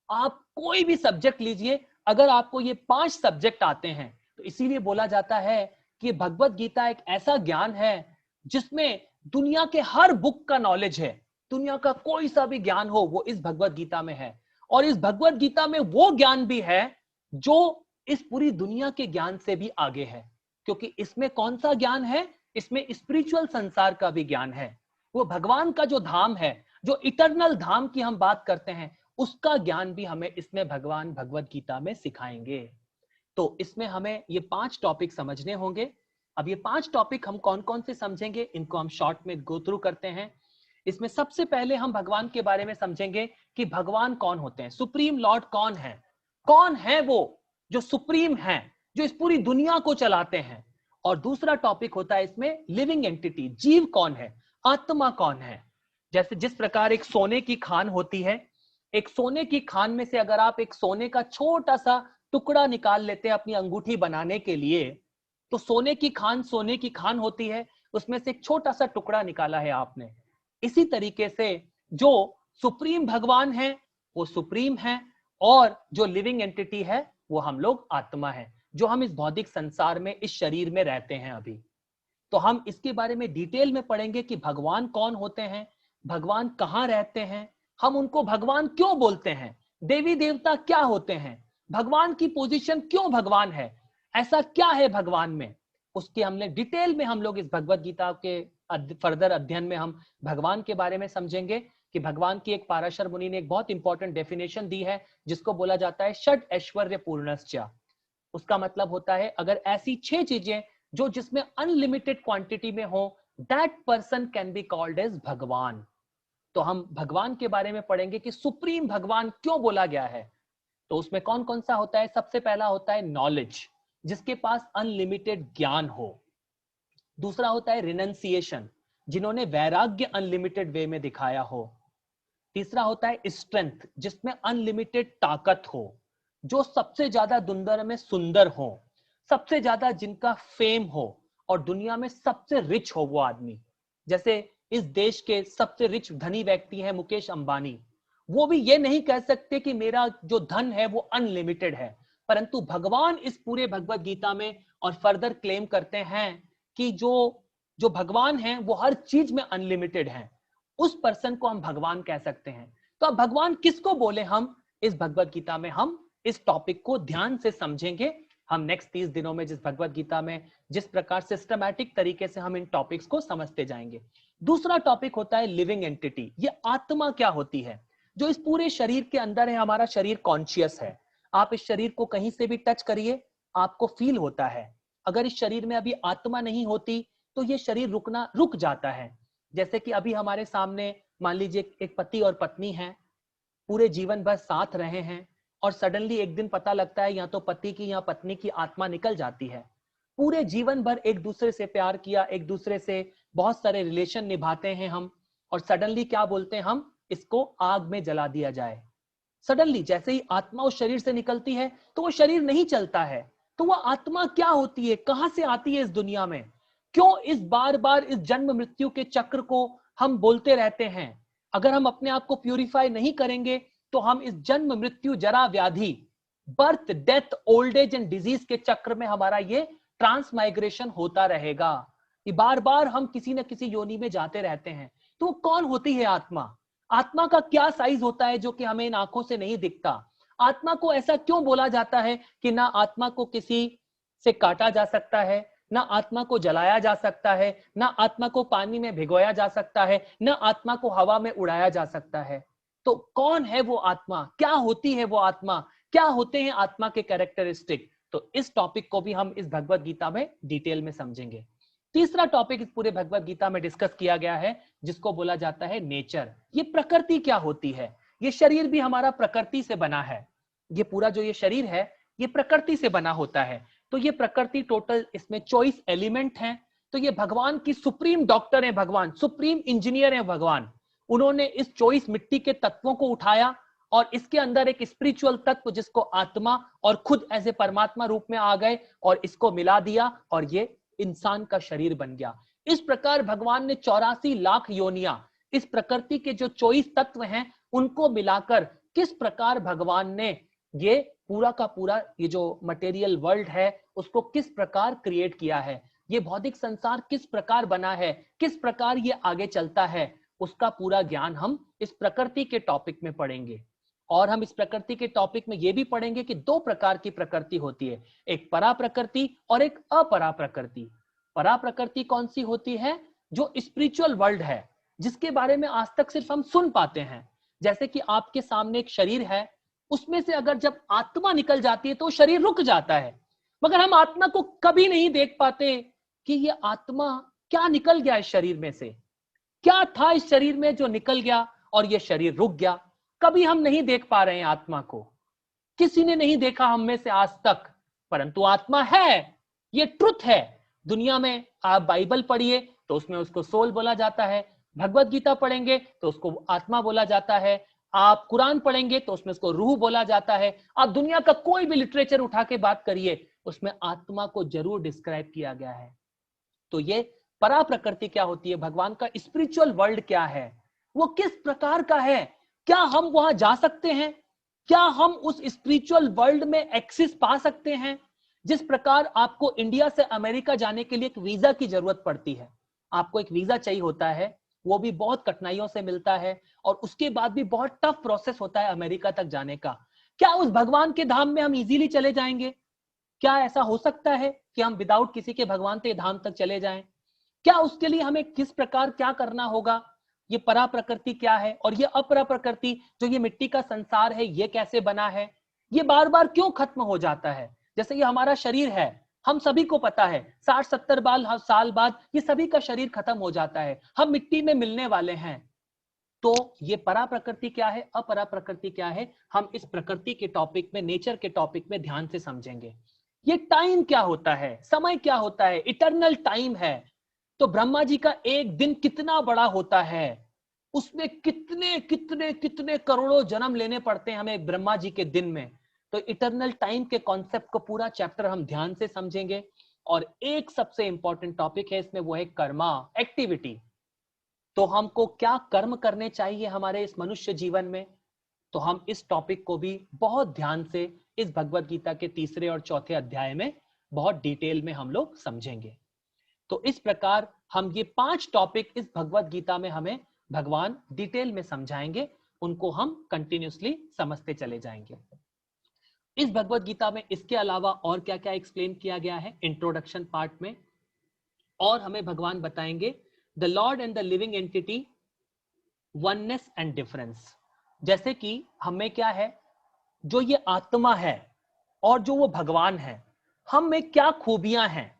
आप कोई भी सब्जेक्ट लीजिए, अगर आपको ये 5 सब्जेक्ट आते हैं, तो इसीलिए बोला जाता है कि भगवत गीता एक ऐसा ज्ञान है जिसमें दुनिया के हर बुक का नॉलेज है। दुनिया का कोई सा भी ज्ञान हो वो इस भगवत गीता में है। और इस भगवत गीता में वो ज्ञान भी है जो इस पूरी दुनिया के ज्ञान से भी आगे है, क्योंकि इसमें कौन सा ज्ञान है? इसमें स्पिरिचुअल संसार का भी ज्ञान है। वो भगवान का जो धाम है, जो इटर्नल धाम की हम बात करते हैं, उसका ज्ञान भी हमें इसमें भगवान भगवत गीता में सिखाएंगे। तो इसमें हमें ये 5 टॉपिक समझने होंगे। अब ये 5 टॉपिक हम कौन कौन से समझेंगे, इनको हम शॉर्ट में गो थ्रू करते हैं। इसमें सबसे पहले हम भगवान के बारे में समझेंगे कि भगवान कौन होते हैं, सुप्रीम लॉर्ड कौन है वो जो सुप्रीम है, जो इस पूरी दुनिया को चलाते हैं। और दूसरा टॉपिक होता है इसमें लिविंग एंटिटी, जीव कौन है, आत्मा कौन है। जैसे जिस प्रकार एक सोने की खान होती है, एक सोने की खान में से अगर आप एक सोने का छोटा सा टुकड़ा निकाल लेते हैं अपनी अंगूठी बनाने के लिए, तो सोने की खान होती है, उसमें से एक छोटा सा टुकड़ा निकाला है आपने। इसी तरीके से जो सुप्रीम भगवान है वो सुप्रीम है, और जो लिविंग एंटिटी है वो हम लोग आत्मा है, जो हम इस भौतिक संसार में, इस शरीर में रहते हैं अभी। तो हम इसके बारे में डिटेल में पढ़ेंगे कि भगवान कौन होते हैं, भगवान कहाँ रहते हैं, हम उनको भगवान क्यों बोलते हैं, देवी देवता क्या होते हैं, भगवान की पोजीशन क्यों भगवान है, ऐसा क्या है भगवान में। उसके हमने डिटेल में हम लोग इस भगवत गीता के फर्दर अध्ययन में हम भगवान के बारे में समझेंगे कि भगवान की एक पाराशर मुनि ने एक बहुत इंपॉर्टेंट डेफिनेशन दी है जिसको बोला जाता है षड ऐश्वर्य पूर्णस्य। उसका मतलब होता है अगर ऐसी 6 चीजें जो जिसमें अनलिमिटेड क्वांटिटी में हो, that person can be called as Bhagwan. तो हम भगवान के बारे में पढ़ेंगे कि सुप्रीम भगवान क्यों बोला गया है। तो उसमें कौन कौन सा होता है? सबसे पहला होता है नॉलेज, जिसके पास अनलिमिटेड ज्ञान हो। दूसरा होता है रिनंसिएशन, जिन्होंने वैराग्य अनलिमिटेड वे में दिखाया हो। तीसरा होता है स्ट्रेंथ, जिसमें अनलिमिटेड ताकत हो, जो सबसे ज्यादा दुनिया में सुंदर हो, सबसे ज्यादा जिनका फेम हो, और दुनिया में सबसे रिच हो वो आदमी। जैसे इस देश के सबसे रिच धनी व्यक्ति हैं मुकेश अंबानी, वो भी ये नहीं कह सकते कि मेरा जो धन है वो अनलिमिटेड है, परंतु भगवान इस पूरे भगवत गीता में और फर्दर क्लेम करते हैं कि जो भगवान हैं वो हर चीज में अनलिमिटेड हैं। उस पर्सन को हम भगवान कह सकते हैं। तो अब भगवान किसको बोले, हम इस भगवत गीता में हम इस टॉपिक को ध्यान से समझेंगे। हम नेक्स्ट 30 दिनों में जिस भगवत गीता में जिस प्रकार सिस्टमैटिक तरीके से हम इन टॉपिक्स को समझते जाएंगे। दूसरा टॉपिक होता है लिविंग एंटिटी। ये आत्मा क्या होती है, जो इस पूरे शरीर के अंदर है। हमारा शरीर कॉन्शियस है, आप इस शरीर को कहीं से भी टच करिए आपको फील होता है। अगर इस शरीर में अभी आत्मा नहीं होती तो ये शरीर रुक जाता है। जैसे कि अभी हमारे सामने मान लीजिए एक पति और पत्नी हैं, पूरे जीवन भर साथ रहे हैं, और सडनली एक दिन पता लगता है या तो पति की या पत्नी की आत्मा निकल जाती है। पूरे जीवन भर एक दूसरे से प्यार किया, एक दूसरे से बहुत सारे रिलेशन निभाते हैं हम, और सडनली क्या बोलते हैं हम, इसको आग में जला दिया जाए। सडनली जैसे ही आत्मा उस शरीर से निकलती है तो वो शरीर नहीं चलता है। तो वो आत्मा क्या होती है, कहां से आती है इस दुनिया में, क्यों इस बार बार इस जन्म मृत्यु के चक्र को हम बोलते रहते हैं। अगर हम अपने आप को प्यूरिफाई नहीं करेंगे तो हम इस जन्म मृत्यु जरा व्याधि, birth death old age and disease के चक्र में हमारा ये ट्रांसमाइग्रेशन होता रहेगा। ये बार बार हम किसी न किसी योनि में जाते रहते हैं। तो कौन होती है आत्मा, आत्मा का क्या साइज होता है जो कि हमें इन आंखों से नहीं दिखता। आत्मा को ऐसा क्यों बोला जाता है कि ना आत्मा को किसी से काटा जा सकता है, ना आत्मा को जलाया जा सकता है, ना आत्मा को पानी में भिगोया जा सकता है, ना आत्मा को हवा में उड़ाया जा सकता है। तो कौन है वो आत्मा, क्या होती है वो आत्मा, क्या होते हैं आत्मा के कैरेक्टरिस्टिक, तो इस टॉपिक को भी हम इस भगवत गीता में डिटेल में समझेंगे। तीसरा टॉपिक इस पूरे भगवत गीता में डिस्कस किया गया है जिसको बोला जाता है नेचर। ये प्रकृति क्या होती है, ये शरीर भी हमारा प्रकृति से बना है, ये पूरा जो ये शरीर है ये प्रकृति से बना होता है। तो ये प्रकृति टोटल इसमें 24 एलिमेंट हैं। तो ये भगवान की सुप्रीम डॉक्टर है, भगवान सुप्रीम इंजीनियर है भगवान। उन्होंने इस 24 मिट्टी के तत्वों को उठाया और इसके अंदर एक स्पिरिचुअल तत्व जिसको आत्मा, और खुद ऐसे परमात्मा रूप में आ गए और इसको मिला दिया और ये इंसान का शरीर बन गया। इस प्रकार भगवान ने 84 लाख योनियां इस प्रकृति के जो 24 तत्व हैं उनको मिलाकर किस प्रकार भगवान ने ये पूरा का पूरा ये जो मटेरियल वर्ल्ड है उसको किस प्रकार क्रिएट किया है, ये भौतिक संसार किस प्रकार बना है, किस प्रकार ये आगे चलता है, उसका पूरा ज्ञान हम इस प्रकृति के टॉपिक में पढ़ेंगे। और हम इस प्रकृति के टॉपिक में ये भी पढ़ेंगे कि 2 प्रकार की प्रकृति होती है, एक परा प्रकृति और एक अपरा प्रकृति। परा प्रकृति कौन सी होती है, जो स्पिरिचुअल वर्ल्ड है जिसके बारे में आज तक सिर्फ हम सुन पाते हैं। जैसे कि आपके सामने एक शरीर है, उसमें से अगर जब आत्मा निकल जाती है तो शरीर रुक जाता है, मगर हम आत्मा को कभी नहीं देख पाते कि ये आत्मा क्या निकल गया इस शरीर में से, क्या था इस शरीर में जो निकल गया और ये शरीर रुक गया। कभी हम नहीं देख पा रहे हैं आत्मा को, किसी ने नहीं देखा हम में से आज तक, परंतु आत्मा है, ये ट्रुथ है। दुनिया में आप बाइबल पढ़िए तो उसमें उसको सोल बोला जाता है, भगवत गीता पढ़ेंगे तो उसको आत्मा बोला जाता है, आप कुरान पढ़ेंगे तो उसमें उसको रूह बोला जाता है। आप दुनिया का कोई भी लिटरेचर उठा के बात करिए उसमें आत्मा को जरूर डिस्क्राइब किया गया है। तो ये परा प्रकृति क्या होती है, भगवान का स्पिरिचुअल वर्ल्ड क्या है, वो किस प्रकार का है, क्या हम वहां जा सकते हैं, क्या हम उस स्पिरिचुअल वर्ल्ड में एक्सेस पा सकते हैं। जिस प्रकार आपको इंडिया से अमेरिका जाने के लिए एक वीजा की जरूरत पड़ती है, आपको एक वीजा चाहिए होता है, वो भी बहुत कठिनाइयों से मिलता है और उसके बाद भी बहुत टफ प्रोसेस होता है अमेरिका तक जाने का। क्या उस भगवान के धाम में हम इजीली चले जाएंगे? क्या ऐसा हो सकता है कि हम विदाउट किसी के भगवान के धाम तक चले जाएं? क्या उसके लिए हमें किस प्रकार क्या करना होगा? ये परा प्रकृति क्या है और ये अपरा प्रकृति जो ये मिट्टी का संसार है ये कैसे बना है, ये बार बार क्यों खत्म हो जाता है। जैसे ये हमारा शरीर है, हम सभी को पता है 60-70 साल बाद ये सभी का शरीर खत्म हो जाता है, हम मिट्टी में मिलने वाले हैं। तो ये परा प्रकृति क्या है, अपरा प्रकृति क्या है, हम इस प्रकृति के टॉपिक में, नेचर के टॉपिक में ध्यान से समझेंगे। ये टाइम क्या होता है, समय क्या होता है, इटर्नल टाइम है। तो ब्रह्मा जी का एक दिन कितना बड़ा होता है, उसमें कितने कितने कितने करोड़ों जन्म लेने पड़ते हैं हमें ब्रह्मा जी के दिन में। तो इटर्नल टाइम के कॉन्सेप्ट को पूरा चैप्टर हम ध्यान से समझेंगे। और एक सबसे इंपॉर्टेंट टॉपिक है इसमें, वो है कर्मा, एक्टिविटी। तो हमको क्या कर्म करने चाहिए हमारे इस मनुष्य जीवन में, तो हम इस टॉपिक को भी बहुत ध्यान से इस भगवत गीता के 3 और 4 अध्याय में बहुत डिटेल में हम लोग समझेंगे। तो इस प्रकार हम ये 5 टॉपिक इस भगवत गीता में हमें भगवान डिटेल में समझाएंगे, उनको हम कंटिन्यूसली समझते चले जाएंगे। इस भगवत गीता में इसके अलावा और क्या क्या एक्सप्लेन किया गया है इंट्रोडक्शन पार्ट में, और हमें भगवान बताएंगे the Lord and the living entity, oneness and difference. जैसे कि हमें क्या है, जो ये आत्मा है और जो वो भगवान है, हम में क्या खूबियां हैं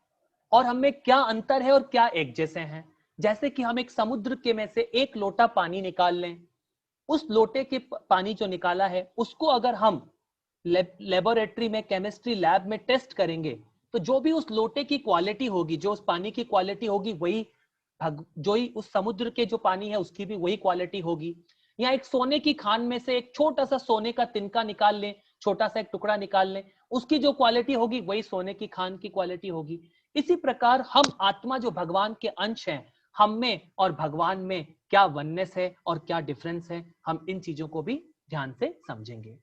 और हमें क्या अंतर है और क्या एक जैसे हैं। जैसे कि हम एक समुद्र के में से एक लोटा पानी निकाल लें, उस लोटे के पानी जो निकाला है उसको अगर हम लेबोरेटरी में, केमिस्ट्री लैब में टेस्ट करेंगे तो जो भी उस लोटे की क्वालिटी होगी, जो उस पानी की क्वालिटी होगी, वही जो ही उस समुद्र के जो पानी है उसकी भी वही क्वालिटी होगी। या एक सोने की खान में से एक छोटा सा सोने का तिनका निकाल लें, छोटा सा एक टुकड़ा निकाल लें, उसकी जो क्वालिटी होगी वही सोने की खान की क्वालिटी होगी। इसी प्रकार हम आत्मा जो भगवान के अंश हैं, हम में और भगवान में क्या वननेस है और क्या डिफरेंस है, हम इन चीजों को भी ध्यान से समझेंगे।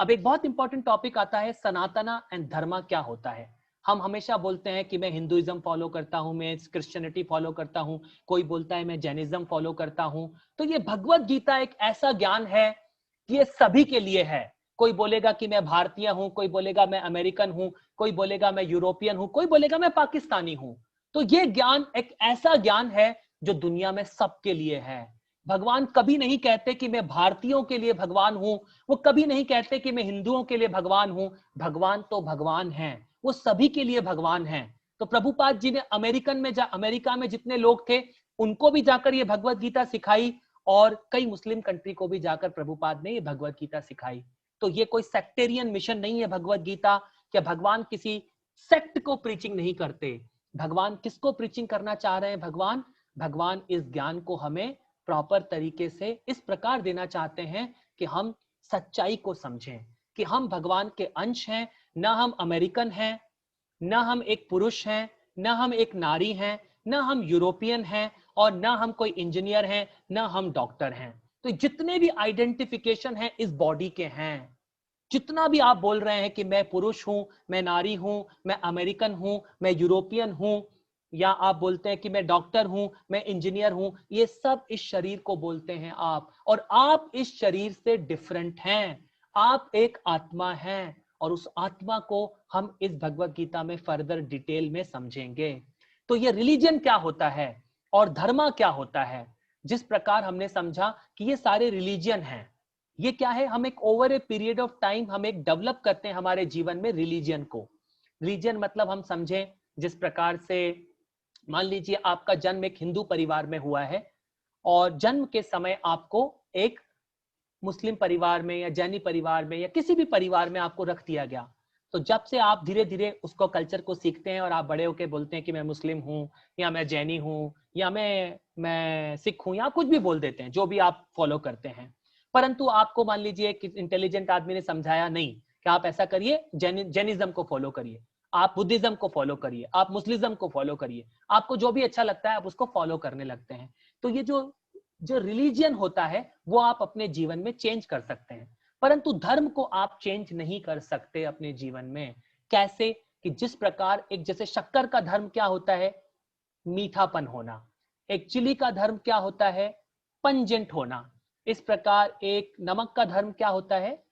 अब एक बहुत इंपॉर्टेंट टॉपिक आता है, सनातना एंड धर्मा क्या होता है। हम हमेशा बोलते हैं कि मैं हिंदुइज्म फॉलो करता हूं, मैं क्रिश्चियनिटी फॉलो करता हूं, कोई बोलता है मैं जैनिज्म फॉलो करता हूं। तो ये भगवत गीता एक ऐसा ज्ञान है कि ये सभी के लिए है। कोई बोलेगा कि मैं भारतीय हूं, कोई बोलेगा मैं अमेरिकन हूं, कोई बोलेगा मैं यूरोपियन हूं, कोई बोलेगा मैं पाकिस्तानी हूं। तो ये ज्ञान एक ऐसा ज्ञान है जो दुनिया में सबके लिए है। भगवान कभी नहीं कहते कि मैं भारतीयों के लिए भगवान हूं, वो कभी नहीं कहते कि मैं हिंदुओं के लिए भगवान हूं। भगवान तो भगवान हैं, वो सभी के लिए भगवान हैं। तो प्रभुपाद जी ने अमेरिका में जितने लोग थे उनको भी जाकर ये भगवत गीता सिखाई, और कई मुस्लिम कंट्री को भी जाकर प्रभुपाद ने ये भगवत गीता सिखाई। तो ये कोई सेक्टेरियन मिशन नहीं है भगवत गीता, क्या भगवान किसी सेक्ट को प्रीचिंग नहीं करते। भगवान किसको प्रीचिंग करना चाह रहे हैं? भगवान इस ज्ञान को हमें प्रॉपर तरीके से इस प्रकार देना चाहते हैं कि हम सच्चाई को समझें कि हम भगवान के अंश हैं, ना हम अमेरिकन हैं, ना हम एक पुरुष हैं, ना हम एक नारी हैं, ना हम यूरोपियन हैं, और ना हम कोई इंजीनियर हैं, ना हम डॉक्टर हैं। तो जितने भी आइडेंटिफिकेशन हैं इस बॉडी के हैं। जितना भी आप बोल रहे हैं कि मैं पुरुष हूं, मैं नारी हूं, मैं अमेरिकन हूं, मैं यूरोपियन हूं, या आप बोलते हैं कि मैं डॉक्टर हूं, मैं इंजीनियर हूं, ये सब इस शरीर को बोलते हैं आप। और आप इस शरीर से डिफरेंट हैं, आप एक आत्मा हैं, और उस आत्मा को हम इस भगवत गीता में फर्दर डिटेल में समझेंगे। तो ये रिलीजन क्या होता है और धर्म क्या होता है, जिस प्रकार हमने समझा कि ये सारे रिलीजन हैं, ये क्या है, हम एक over a period of time हम एक डेवलप करते हैं हमारे जीवन में रिलीजन को। रिलीजन मतलब हम समझें जिस प्रकार से मान लीजिए आपका जन्म एक हिंदू परिवार में हुआ है, और जन्म के समय आपको एक मुस्लिम परिवार में या जैनी परिवार में या किसी भी परिवार में आपको रख दिया गया। तो जब से आप धीरे धीरे उसको कल्चर को सीखते हैं और आप बड़े होके बोलते हैं कि मैं मुस्लिम हूँ, या मैं जैनी हूँ, या मैं सिख हूँ, या कुछ भी बोल देते हैं जो भी आप फॉलो करते हैं। परंतु आपको मान लीजिए कि इंटेलिजेंट आदमी ने समझाया नहीं कि आप ऐसा करिए, जैनिज्म को फॉलो करिए, आप बुद्धिज्म को फॉलो करिए, आप मुस्लिज्म को फॉलो करिए, आपको जो भी अच्छा लगता है आप उसको फॉलो करने लगते हैं। तो ये जो जो रिलीजियन होता है वो आप अपने जीवन में चेंज कर सकते हैं, परंतु धर्म को आप चेंज नहीं कर सकते अपने जीवन में। कैसे? कि जिस प्रकार एक जैसे शक्कर का धर्म क्या होता है? मीठापन होना। एक चिली का धर्म क्या होता है? पंजेंट होना। इस प्रकार एक नमक का धर्म क्या होता है?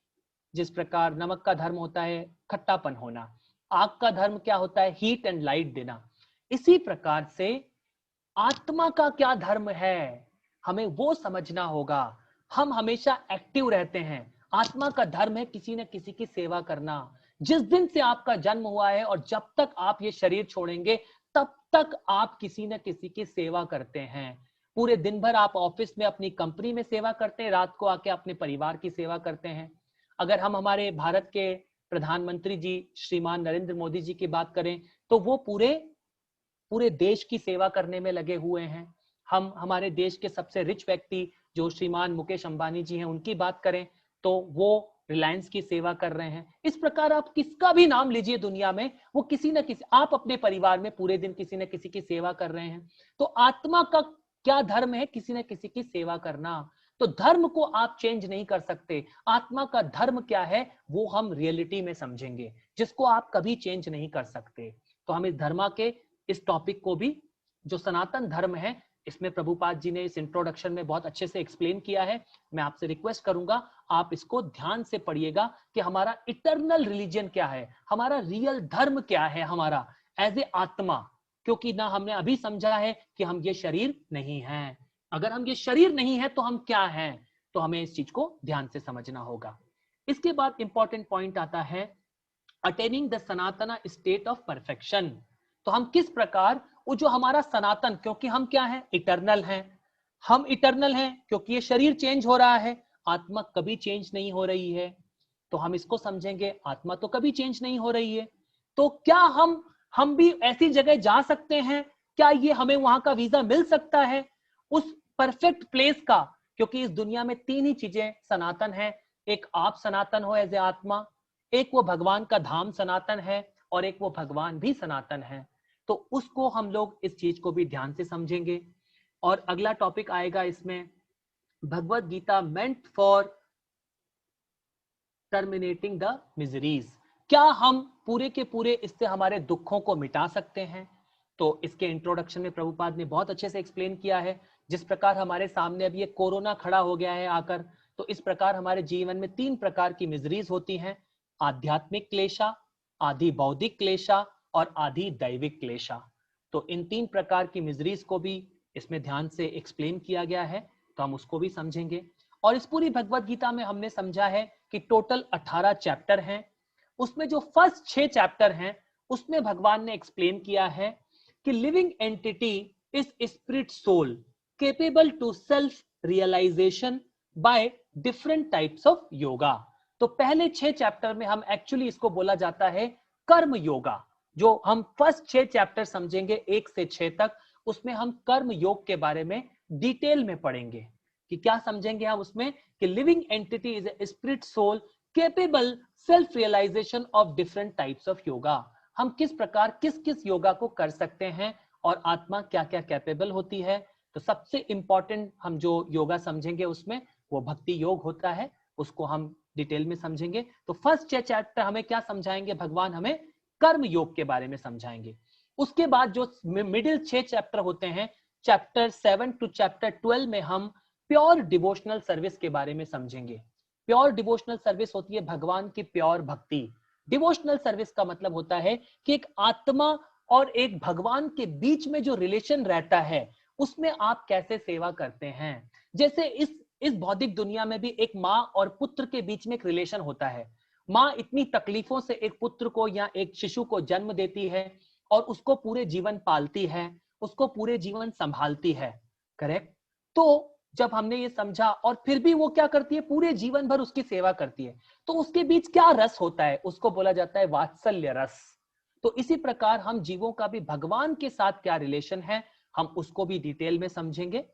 जिस प्रकार नमक का धर्म होता है खट्टापन होना। आग का धर्म क्या होता है? हीट एंड लाइट देना। इसी प्रकार से आत्मा का क्या धर्म है, हमें वो समझना होगा। हम हमेशा एक्टिव रहते हैं, आत्मा का धर्म है किसी न किसी की सेवा करना। जिस दिन से आपका जन्म हुआ है और जब तक आप ये शरीर छोड़ेंगे तब तक आप किसी न किसी की सेवा करते हैं। पूरे दिन भर आप ऑफिस में अपनी कंपनी में सेवा करते हैं, रात को आके अपने परिवार की सेवा करते हैं। अगर हम हमारे भारत के प्रधानमंत्री जी श्रीमान नरेंद्र मोदी जी की बात करें तो वो पूरे पूरे देश की सेवा करने में लगे हुए हैं। हम हमारे देश के सबसे रिच व्यक्ति जो श्रीमान मुकेश अंबानी जी हैं उनकी बात करें तो वो रिलायंस की सेवा कर रहे हैं। इस प्रकार आप किसका भी नाम लीजिए दुनिया में, वो किसी न किसी, आप अपने परिवार में पूरे दिन किसी न किसी की सेवा कर रहे हैं। तो आत्मा का क्या धर्म है? किसी न किसी की सेवा करना। तो धर्म को आप चेंज नहीं कर सकते। आत्मा का धर्म क्या है वो हम रियलिटी में समझेंगे, जिसको आप कभी चेंज नहीं कर सकते। तो हम इस धर्म के इस टॉपिक को भी, जो सनातन धर्म है, इसमें प्रभुपाद जी ने इस इंट्रोडक्शन में बहुत अच्छे से एक्सप्लेन किया है। मैं आपसे रिक्वेस्ट करूंगा आप इसको ध्यान से पढ़िएगा कि हमारा इटर्नल रिलीजन क्या है, हमारा रियल धर्म क्या है, हमारा एज ए आत्मा। क्योंकि ना हमने अभी समझा है कि हम ये शरीर नहीं हैं। अगर हम ये शरीर नहीं है तो हम क्या हैं? तो हमें इस चीज को ध्यान से समझना होगा। इसके बाद इंपॉर्टेंट पॉइंट आता है attaining the Sanatan state of perfection. तो हम किस प्रकार वो जो हमारा सनातन, क्योंकि हम क्या हैं? इटर्नल हैं। हम इटर्नल हैं क्योंकि ये शरीर चेंज हो रहा है, आत्मा कभी चेंज नहीं हो रही है। तो हम इसको समझेंगे, आत्मा तो कभी चेंज नहीं हो रही है। तो क्या हम भी ऐसी जगह जा सकते हैं? क्या ये हमें वहां का वीजा मिल सकता है उस परफेक्ट प्लेस का? क्योंकि इस दुनिया में तीन ही चीजें सनातन है। एक आप सनातन हो एज ए आत्मा, एक वो भगवान का धाम सनातन है, और एक वो भगवान भी सनातन है। तो उसको हम लोग इस चीज को भी ध्यान से समझेंगे। और अगला टॉपिक आएगा इसमें, Bhagavad Gita meant for terminating the miseries. क्या हम पूरे के पूरे इससे हमारे दुखों को मिटा सकते हैं? तो इसके इंट्रोडक्शन में प्रभुपाद ने बहुत अच्छे से एक्सप्लेन किया है। जिस प्रकार हमारे सामने अभी ये कोरोना खड़ा हो गया है आकर, तो इस प्रकार हमारे जीवन में तीन प्रकार की मिजरीज होती हैं, आध्यात्मिक क्लेशा, आदि बौद्धिक क्लेशा और आदि दैविक क्लेशा। तो इन तीन प्रकार की मिजरीज को भी इसमें ध्यान से एक्सप्लेन किया गया है। तो हम उसको भी समझेंगे। और इस पूरी भगवत गीता में हमने समझा है कि टोटल 18 चैप्टर हैं। उसमें जो फर्स्ट 6 चैप्टर हैं उसमें भगवान ने एक्सप्लेन किया है कि living entity is spirit soul capable to self realisation by different types of yoga. तो पहले 6 चैप्टर में हम एक्चुअली इसको बोला जाता है कर्म योगा। जो हम फर्स्ट 6 चैप्टर समझेंगे 1 से 6 तक, उसमें हम कर्म योग के बारे में डिटेल में पढ़ेंगे कि क्या समझेंगे हम उसमें कि living entity is a spirit soul capable self realisation of different types of yoga. हम किस प्रकार किस किस योगा को कर सकते हैं और आत्मा क्या क्या कैपेबल होती है। तो सबसे इंपॉर्टेंट हम जो योगा समझेंगे उसमें वो भक्ति योग होता है, उसको हम डिटेल में समझेंगे। तो फर्स्ट 6 चैप्टर हमें क्या समझाएंगे, भगवान हमें कर्म योग के बारे में समझाएंगे। उसके बाद जो मिडिल 6 चैप्टर होते हैं, चैप्टर 7 टू चैप्टर 12 में हम प्योर डिवोशनल सर्विस के बारे में समझेंगे। प्योर डिवोशनल सर्विस होती है भगवान की प्योर भक्ति। डिवोशनल सर्विस का मतलब होता है कि एक आत्मा और एक भगवान के बीच में जो रिलेशन रहता है उसमें आप कैसे सेवा करते हैं। जैसे इस भौतिक दुनिया में भी एक माँ और पुत्र के बीच में एक रिलेशन होता है। माँ इतनी तकलीफों से एक पुत्र को या एक शिशु को जन्म देती है और उसको पूरे जीवन पालती है, उसको पूरे जीवन संभालती है, करेक्ट। तो जब हमने ये समझा और फिर भी वो क्या करती है, पूरे जीवन भर उसकी सेवा करती है, तो उसके बीच क्या रस होता है, उसको बोला जाता है वात्सल्य रस। तो इसी प्रकार हम जीवों का भी भगवान के साथ क्या रिलेशन है, हम उसको भी डिटेल में समझेंगे।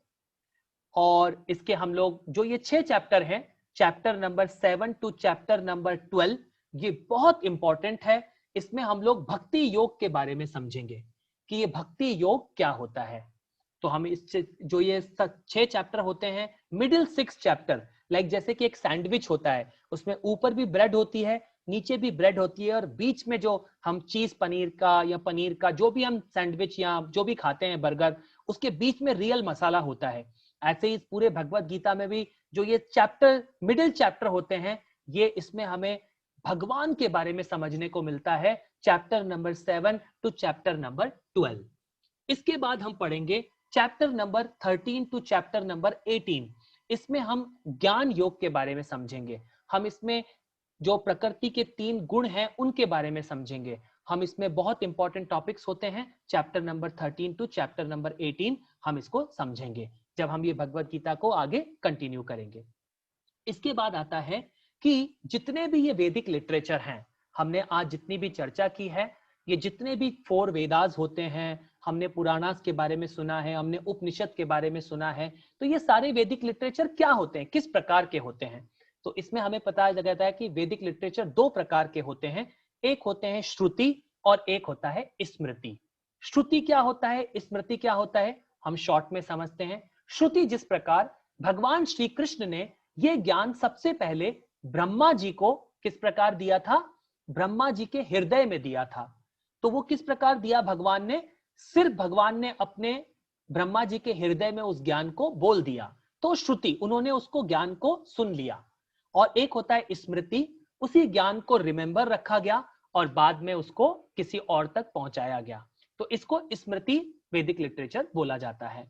और इसके हम लोग जो ये 6 चैप्टर हैं, chapter number 7 to chapter number 12, ये बहुत इंपॉर्टेंट है। इसमें हम लोग भक्ति योग के बारे में समझेंगे कि ये भक्ति योग क्या होता है। तो हम इस जो ये 6 चैप्टर होते हैं, मिडिल 6 चैप्टर लाइक जैसे कि एक सैंडविच होता है, उसमें ऊपर भी ब्रेड होती है, नीचे भी ब्रेड होती है, और बीच में जो हम चीज पनीर का या पनीर का जो भी हम सैंडविच या जो भी खाते हैं बर्गर, उसके बीच में रियल मसाला होता है। ऐसे ही इस पूरे भगवत गीता में भी जो ये चैप्टर मिडिल चैप्टर होते हैं, ये इसमें हमें भगवान के बारे में समझने को मिलता है, chapter number 7 to chapter number 12। इसके बाद हम पढ़ेंगे chapter number 13 to chapter number 18। इसमें हम ज्ञान योग के बारे में समझेंगे। हम इसमें जो प्रकृति के 3 गुण हैं उनके बारे में समझेंगे। हम इसमें बहुत इंपॉर्टेंट टॉपिक्स होते हैं, chapter number 13 to chapter number 18 हम इसको समझेंगे जब हम ये भगवत गीता को आगे कंटिन्यू करेंगे। इसके बाद आता है कि जितने भी ये वैदिक लिटरेचर हैं, हमने आज जितनी भी चर्चा की है, ये जितने भी 4 वेदास होते हैं, हमने पुराणास के बारे में सुना है, हमने उपनिषद के बारे में सुना है, तो ये सारे वैदिक लिटरेचर क्या होते हैं, किस प्रकार के होते हैं। तो इसमें हमें पता लगता है कि वैदिक लिटरेचर 2 प्रकार के होते हैं। एक होते हैं श्रुति और एक होता है स्मृति। श्रुति क्या होता है, स्मृति क्या होता है, हम शॉर्ट में समझते हैं। श्रुति जिस प्रकार भगवान श्री कृष्ण ने ये ज्ञान सबसे पहले ब्रह्मा जी को किस प्रकार दिया था, ब्रह्मा जी के हृदय में दिया था। तो वो किस प्रकार दिया भगवान ने, सिर्फ भगवान ने अपने ब्रह्मा जी के हृदय में उस ज्ञान को बोल दिया, तो श्रुति, उन्होंने उसको ज्ञान को सुन लिया। और एक होता है स्मृति, उसी ज्ञान को रिमेंबर रखा गया और बाद में उसको किसी और तक पहुंचाया गया, तो इसको स्मृति वैदिक लिटरेचर बोला जाता है।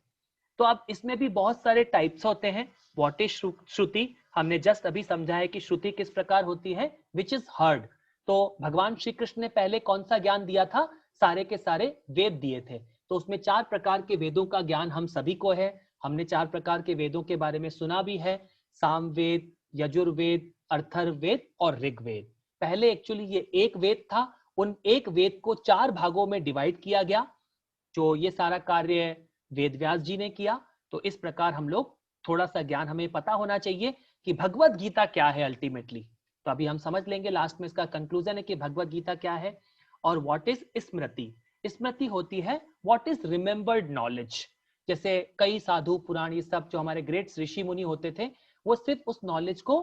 तो अब इसमें भी बहुत सारे टाइप्स होते हैं। व्हाट इज श्रुति, हमने जस्ट अभी समझा है कि श्रुति किस प्रकार होती है, विच इज हर्ड। तो भगवान श्री कृष्ण ने पहले कौन सा ज्ञान दिया था, सारे के सारे वेद दिए थे। तो उसमें 4 प्रकार के वेदों का ज्ञान हम सभी को है। हमने 4 प्रकार के वेदों के बारे में सुना भी है, सामवेद, यजुर्वेद, अथर्ववेद और ऋग्वेद। पहले एक्चुअली ये एक वेद था, उन एक वेद को 4 भागों में डिवाइड किया गया, जो ये सारा कार्य वेद व्यास जी ने किया। तो इस प्रकार हम लोग थोड़ा सा ज्ञान हमें पता होना चाहिए कि भगवत गीता क्या है अल्टीमेटली। तो अभी हम समझ लेंगे, लास्ट में इसका कंक्लूजन है कि भगवत गीता क्या है। और व्हाट इज स्मृति, स्मृति होती है व्हाट इज रिमेंबर्ड नॉलेज। जैसे कई साधु पुराण ये सब जो हमारे ग्रेट ऋषि मुनि होते थे, वो सिर्फ उस नॉलेज को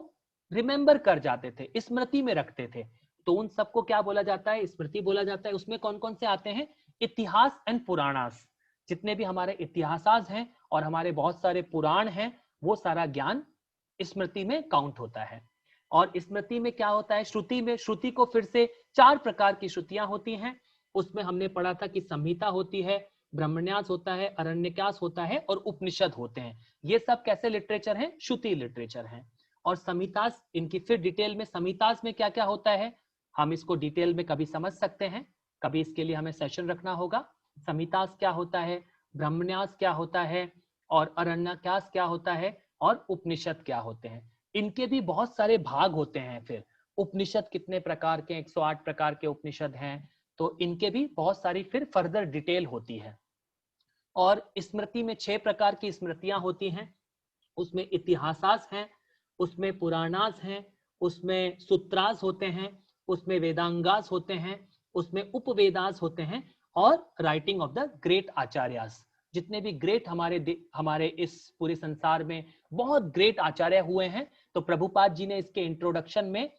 रिमेंबर कर जाते थे, स्मृति में रखते थे। तो उन सबको क्या बोला जाता है, स्मृति बोला जाता है। उसमें कौन कौन से आते हैं, इतिहास एंड पुराणास, जितने भी हमारे इतिहासास हैं और हमारे बहुत सारे पुराण हैं, वो सारा ज्ञान स्मृति में काउंट होता है। और स्मृति में क्या होता है, श्रुति में, श्रुति को फिर से 4 प्रकार की श्रुतियां होती हैं। उसमें हमने पढ़ा था कि संहिता होती है, ब्रह्मण्यास होता है, अरण्यकास होता है और उपनिषद होते हैं। ये सब कैसे लिटरेचर हैं? श्रुति लिटरेचर हैं। और संहितास, इनकी फिर डिटेल में संहितास में क्या क्या होता है हम इसको डिटेल में कभी समझ सकते हैं, कभी इसके लिए हमें सेशन रखना होगा। संहितास क्या होता है, ब्रह्मण्यास क्या होता है, और अरण्यकास क्या होता है, और उपनिषद क्या होते हैं। इनके भी बहुत सारे भाग होते हैं। फिर उपनिषद कितने प्रकार के, 108 प्रकार के उपनिषद हैं, तो इनके भी बहुत सारी फिर फर्दर डिटेल होती है। और स्मृति में 6 प्रकार की स्मृतियां होती हैं। उसमें इतिहासास हैं, उसमें पुराणास हैं, उसमें सूत्रास होते हैं, उसमें वेदांगास होते हैं, उसमें उपवेदास होते हैं, और राइटिंग ऑफ द ग्रेट आचार्यास। जितने भी ग्रेट हमारे इस पूरे संसार में बहुत ग्रेट आचार्य हुए हैं, तो प्रभुपाद जी ने इसके इंट्रोडक्शन में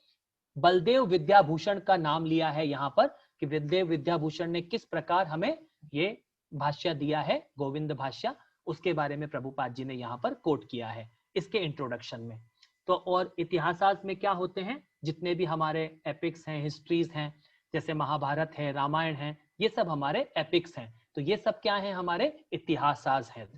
बलदेव विद्याभूषण का नाम लिया है यहाँ पर, कि बलदेव विद्याभूषण ने किस प्रकार हमें ये भाष्य दिया है, गोविंद भाष्य, उसके बारे में प्रभुपाद जी ने यहाँ पर कोट किया है इसके इंट्रोडक्शन में। तो और इतिहासास में क्या होते हैं, जितने भी हमारे एपिक्स हैं, हिस्ट्रीज हैं, जैसे महाभारत है, रामायण है, ये सब हमारे एपिक्स हैं। तो ये सब क्या है, हमारे इतिहासास हैं।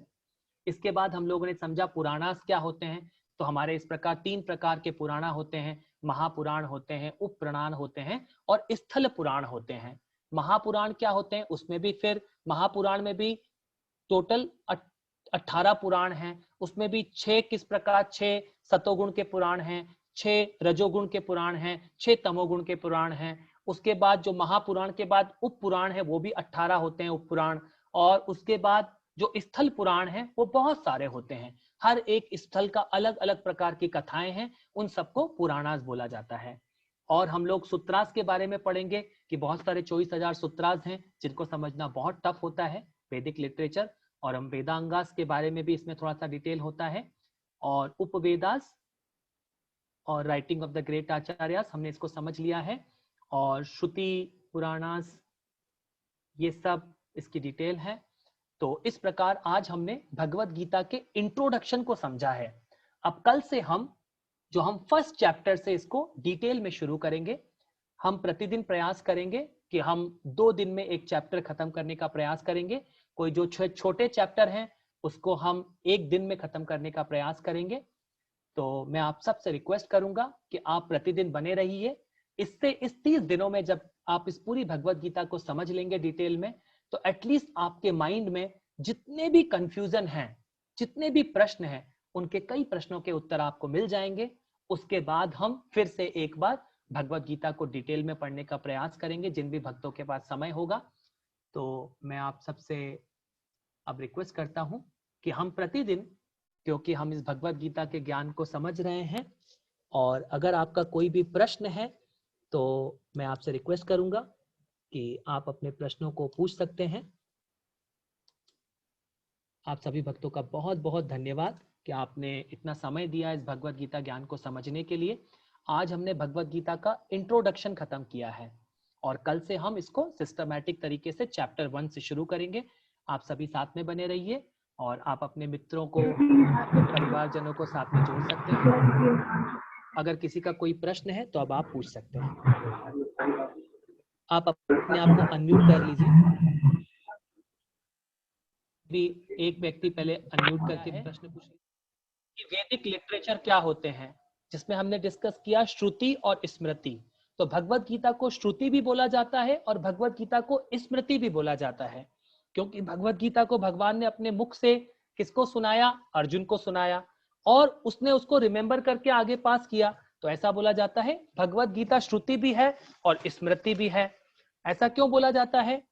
इसके बाद हम लोगों ने समझा पुराणास क्या होते हैं। तो हमारे इस प्रकार 3 प्रकार के पुराण होते हैं, महापुराण होते हैं, उपपुराण होते हैं, और स्थल पुराण होते हैं। महापुराण क्या होते हैं, उसमें भी फिर महापुराण में भी टोटल 18 पुराण हैं। उसमें भी 6 किस प्रकार, 6 सतोगुण के पुराण हैं, 6 रजोगुण के पुराण हैं, 6 तमोगुण के पुराण हैं। उसके बाद जो महापुराण के बाद उप पुराण है वो भी 18 होते हैं, उप पुराण। और उसके बाद जो स्थल पुराण है वो बहुत सारे होते हैं। हर एक स्थल का अलग अलग प्रकार की कथाएं हैं, उन सबको पुराणास बोला जाता है। और हम लोग सूत्रास के बारे में पढ़ेंगे कि बहुत सारे 24,000 सूत्रास हैं, जिनको समझना बहुत टफ होता है, वैदिक लिटरेचर। और हम वेदांगास के बारे में भी इसमें थोड़ा सा डिटेल होता है, और उपवेदास और राइटिंग ऑफ द ग्रेट आचार्यास हमने इसको समझ लिया है, और श्रुति पुराणास, ये सब इसकी डिटेल है। तो इस प्रकार आज हमने भगवत गीता के इंट्रोडक्शन को समझा है। अब कल से हम फर्स्ट चैप्टर से इसको डिटेल में शुरू करेंगे। हम प्रतिदिन प्रयास करेंगे कि हम 2 दिन में एक चैप्टर खत्म करने का प्रयास करेंगे। कोई जो छोटे चैप्टर हैं उसको हम 1 दिन में खत्म करने का प्रयास करेंगे। तो मैं आप सबसे रिक्वेस्ट करूंगा कि आप प्रतिदिन बने रहिए। इससे इस 30 दिनों में जब आप इस पूरी भगवत गीता को समझ लेंगे डिटेल में, तो एटलीस्ट आपके माइंड में जितने भी कंफ्यूजन हैं, जितने भी प्रश्न हैं, उनके कई प्रश्नों के उत्तर आपको मिल जाएंगे। उसके बाद हम फिर से एक बार भगवत गीता को डिटेल में पढ़ने का प्रयास करेंगे, जिन भी भक्तों के पास समय होगा। तो मैं आप सबसे अब रिक्वेस्ट करता हूं कि हम प्रतिदिन, क्योंकि हम इस भगवत गीता के ज्ञान को समझ रहे हैं, और अगर आपका कोई भी प्रश्न है तो मैं आपसे रिक्वेस्ट करूंगा कि आप अपने प्रश्नों को पूछ सकते हैं। आप सभी भक्तों का बहुत बहुत धन्यवाद कि आपने इतना समय दिया इस भगवत गीता ज्ञान को समझने के लिए। आज हमने भगवत गीता का इंट्रोडक्शन खत्म किया है, और कल से हम इसको सिस्टमैटिक तरीके से चैप्टर 1 से शुरू करेंगे। आप सभी साथ में बने रहिए, और आप अपने मित्रों को, अपने परिवारजनों को साथ में जोड़ सकते हैं। अगर किसी का कोई प्रश्न है तो अब आप पूछ सकते हैं। आप अपने आप को अनम्यूट कर लीजिए। भी एक व्यक्ति पहले अनम्यूट करके प्रश्न पूछ कि वैदिक लिटरेचर क्या होते हैं, जिसमें हमने डिस्कस किया श्रुति और स्मृति। तो भगवत गीता को श्रुति भी बोला जाता है और भगवत गीता को स्मृति भी बोला जाता है, क्योंकि भगवत गीता को भगवान ने अपने मुख से किसको सुनाया, अर्जुन को सुनाया, और उसने उसको रिमेंबर करके आगे पास किया। तो ऐसा बोला जाता है भगवत गीता श्रुति भी है और स्मृति भी है। ऐसा क्यों बोला जाता है?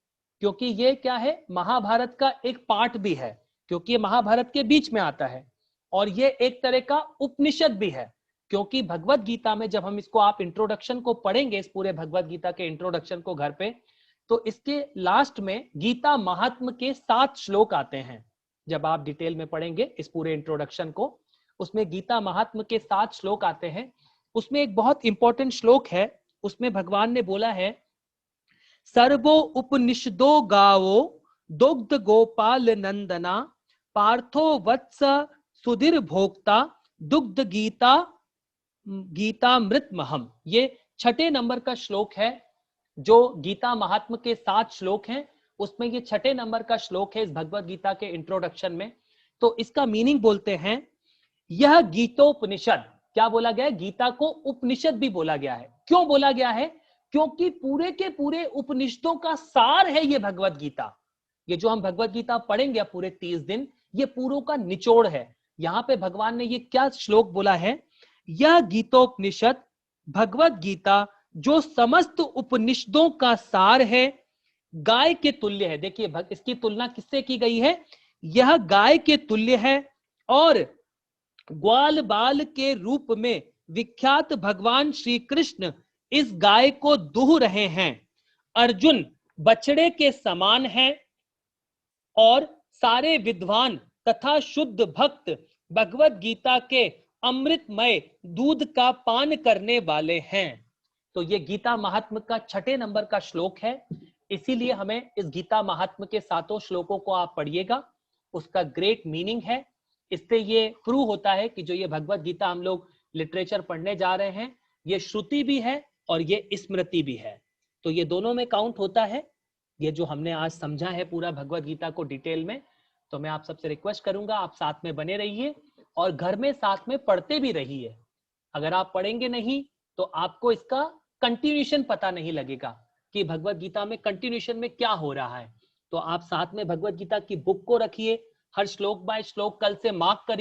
क्योंकि ये क्या है, महाभारत का एक पार्ट भी है, क्योंकि ये महाभारत के बीच में आता है, और ये एक तरह का उपनिषद भी है। क्योंकि भगवत गीता में जब हम इसको, आप इंट्रोडक्शन को पढ़ेंगे, इस पूरे भगवत गीता के इंट्रोडक्शन को घर पे, तो इसके लास्ट में गीता महात्म के 7 श्लोक आते हैं। जब आप डिटेल में पढ़ेंगे इस पूरे इंट्रोडक्शन को, उसमें गीता महात्म के 7 श्लोक आते हैं। उसमें एक बहुत इंपॉर्टेंट श्लोक है, उसमें भगवान ने बोला है, सर्वो उपनिषदो गावो दुग्ध गोपाल नंदना पार्थो वत्स सुधीर भोक्ता दुग्ध गीतामृत महम। ये 6ठे नंबर का श्लोक है, जो गीता महात्म के 7 श्लोक हैं, उसमें ये 6 नंबर का श्लोक है इस भगवत गीता के इंट्रोडक्शन में। तो इसका मीनिंग बोलते हैं, यह गीतोपनिषद, क्या बोला गया है? गीता को उपनिषद भी बोला गया है। क्यों बोला गया है? क्योंकि पूरे के पूरे उपनिषदों का सार है ये भगवत गीता। ये जो हम भगवत गीता पढ़ेंगे पूरे 30 दिन, ये पूरों का निचोड़ है। यहां पे भगवान ने ये क्या श्लोक बोला है? यह गीतोपनिषद भगवत गीता जो समस्त उपनिषदों का सार है, गाय के तुल्य है। देखिए इसकी तुलना किससे की गई है? यह गाय के तुल्य है और ग्वाल बाल के रूप में विख्यात भगवान श्री कृष्ण इस गाय को दूह रहे हैं। अर्जुन बछड़े के समान है और सारे विद्वान तथा शुद्ध भक्त भगवत गीता के अमृतमय दूध का पान करने वाले हैं। तो ये गीता महात्म्य का 6 नंबर का श्लोक है। इसीलिए हमें इस गीता महात्म्य के 7 श्लोकों को आप पढ़िएगा, उसका ग्रेट मीनिंग है। इससे ये प्रूव होता है कि जो ये भगवत गीता हम लोग लिटरेचर पढ़ने जा रहे हैं, ये श्रुति भी है और ये स्मृति भी है। तो ये दोनों में काउंट होता है। ये जो हमने आज समझा है पूरा भगवत गीता को डिटेल में, तो मैं आप सबसे रिक्वेस्ट करूंगा आप साथ में बने रहिए और घर में साथ में पढ़ते भी रहिए। अगर आप पढ़ेंगे नहीं तो आपको इसका कंटिन्यूशन पता नहीं लगेगा कि भगवत गीता में कंटिन्यूशन में क्या हो रहा है। तो आप साथ में भगवत गीता की बुक को रखिए, हर श्लोक बाय श्लोक कल से मार्क करिए।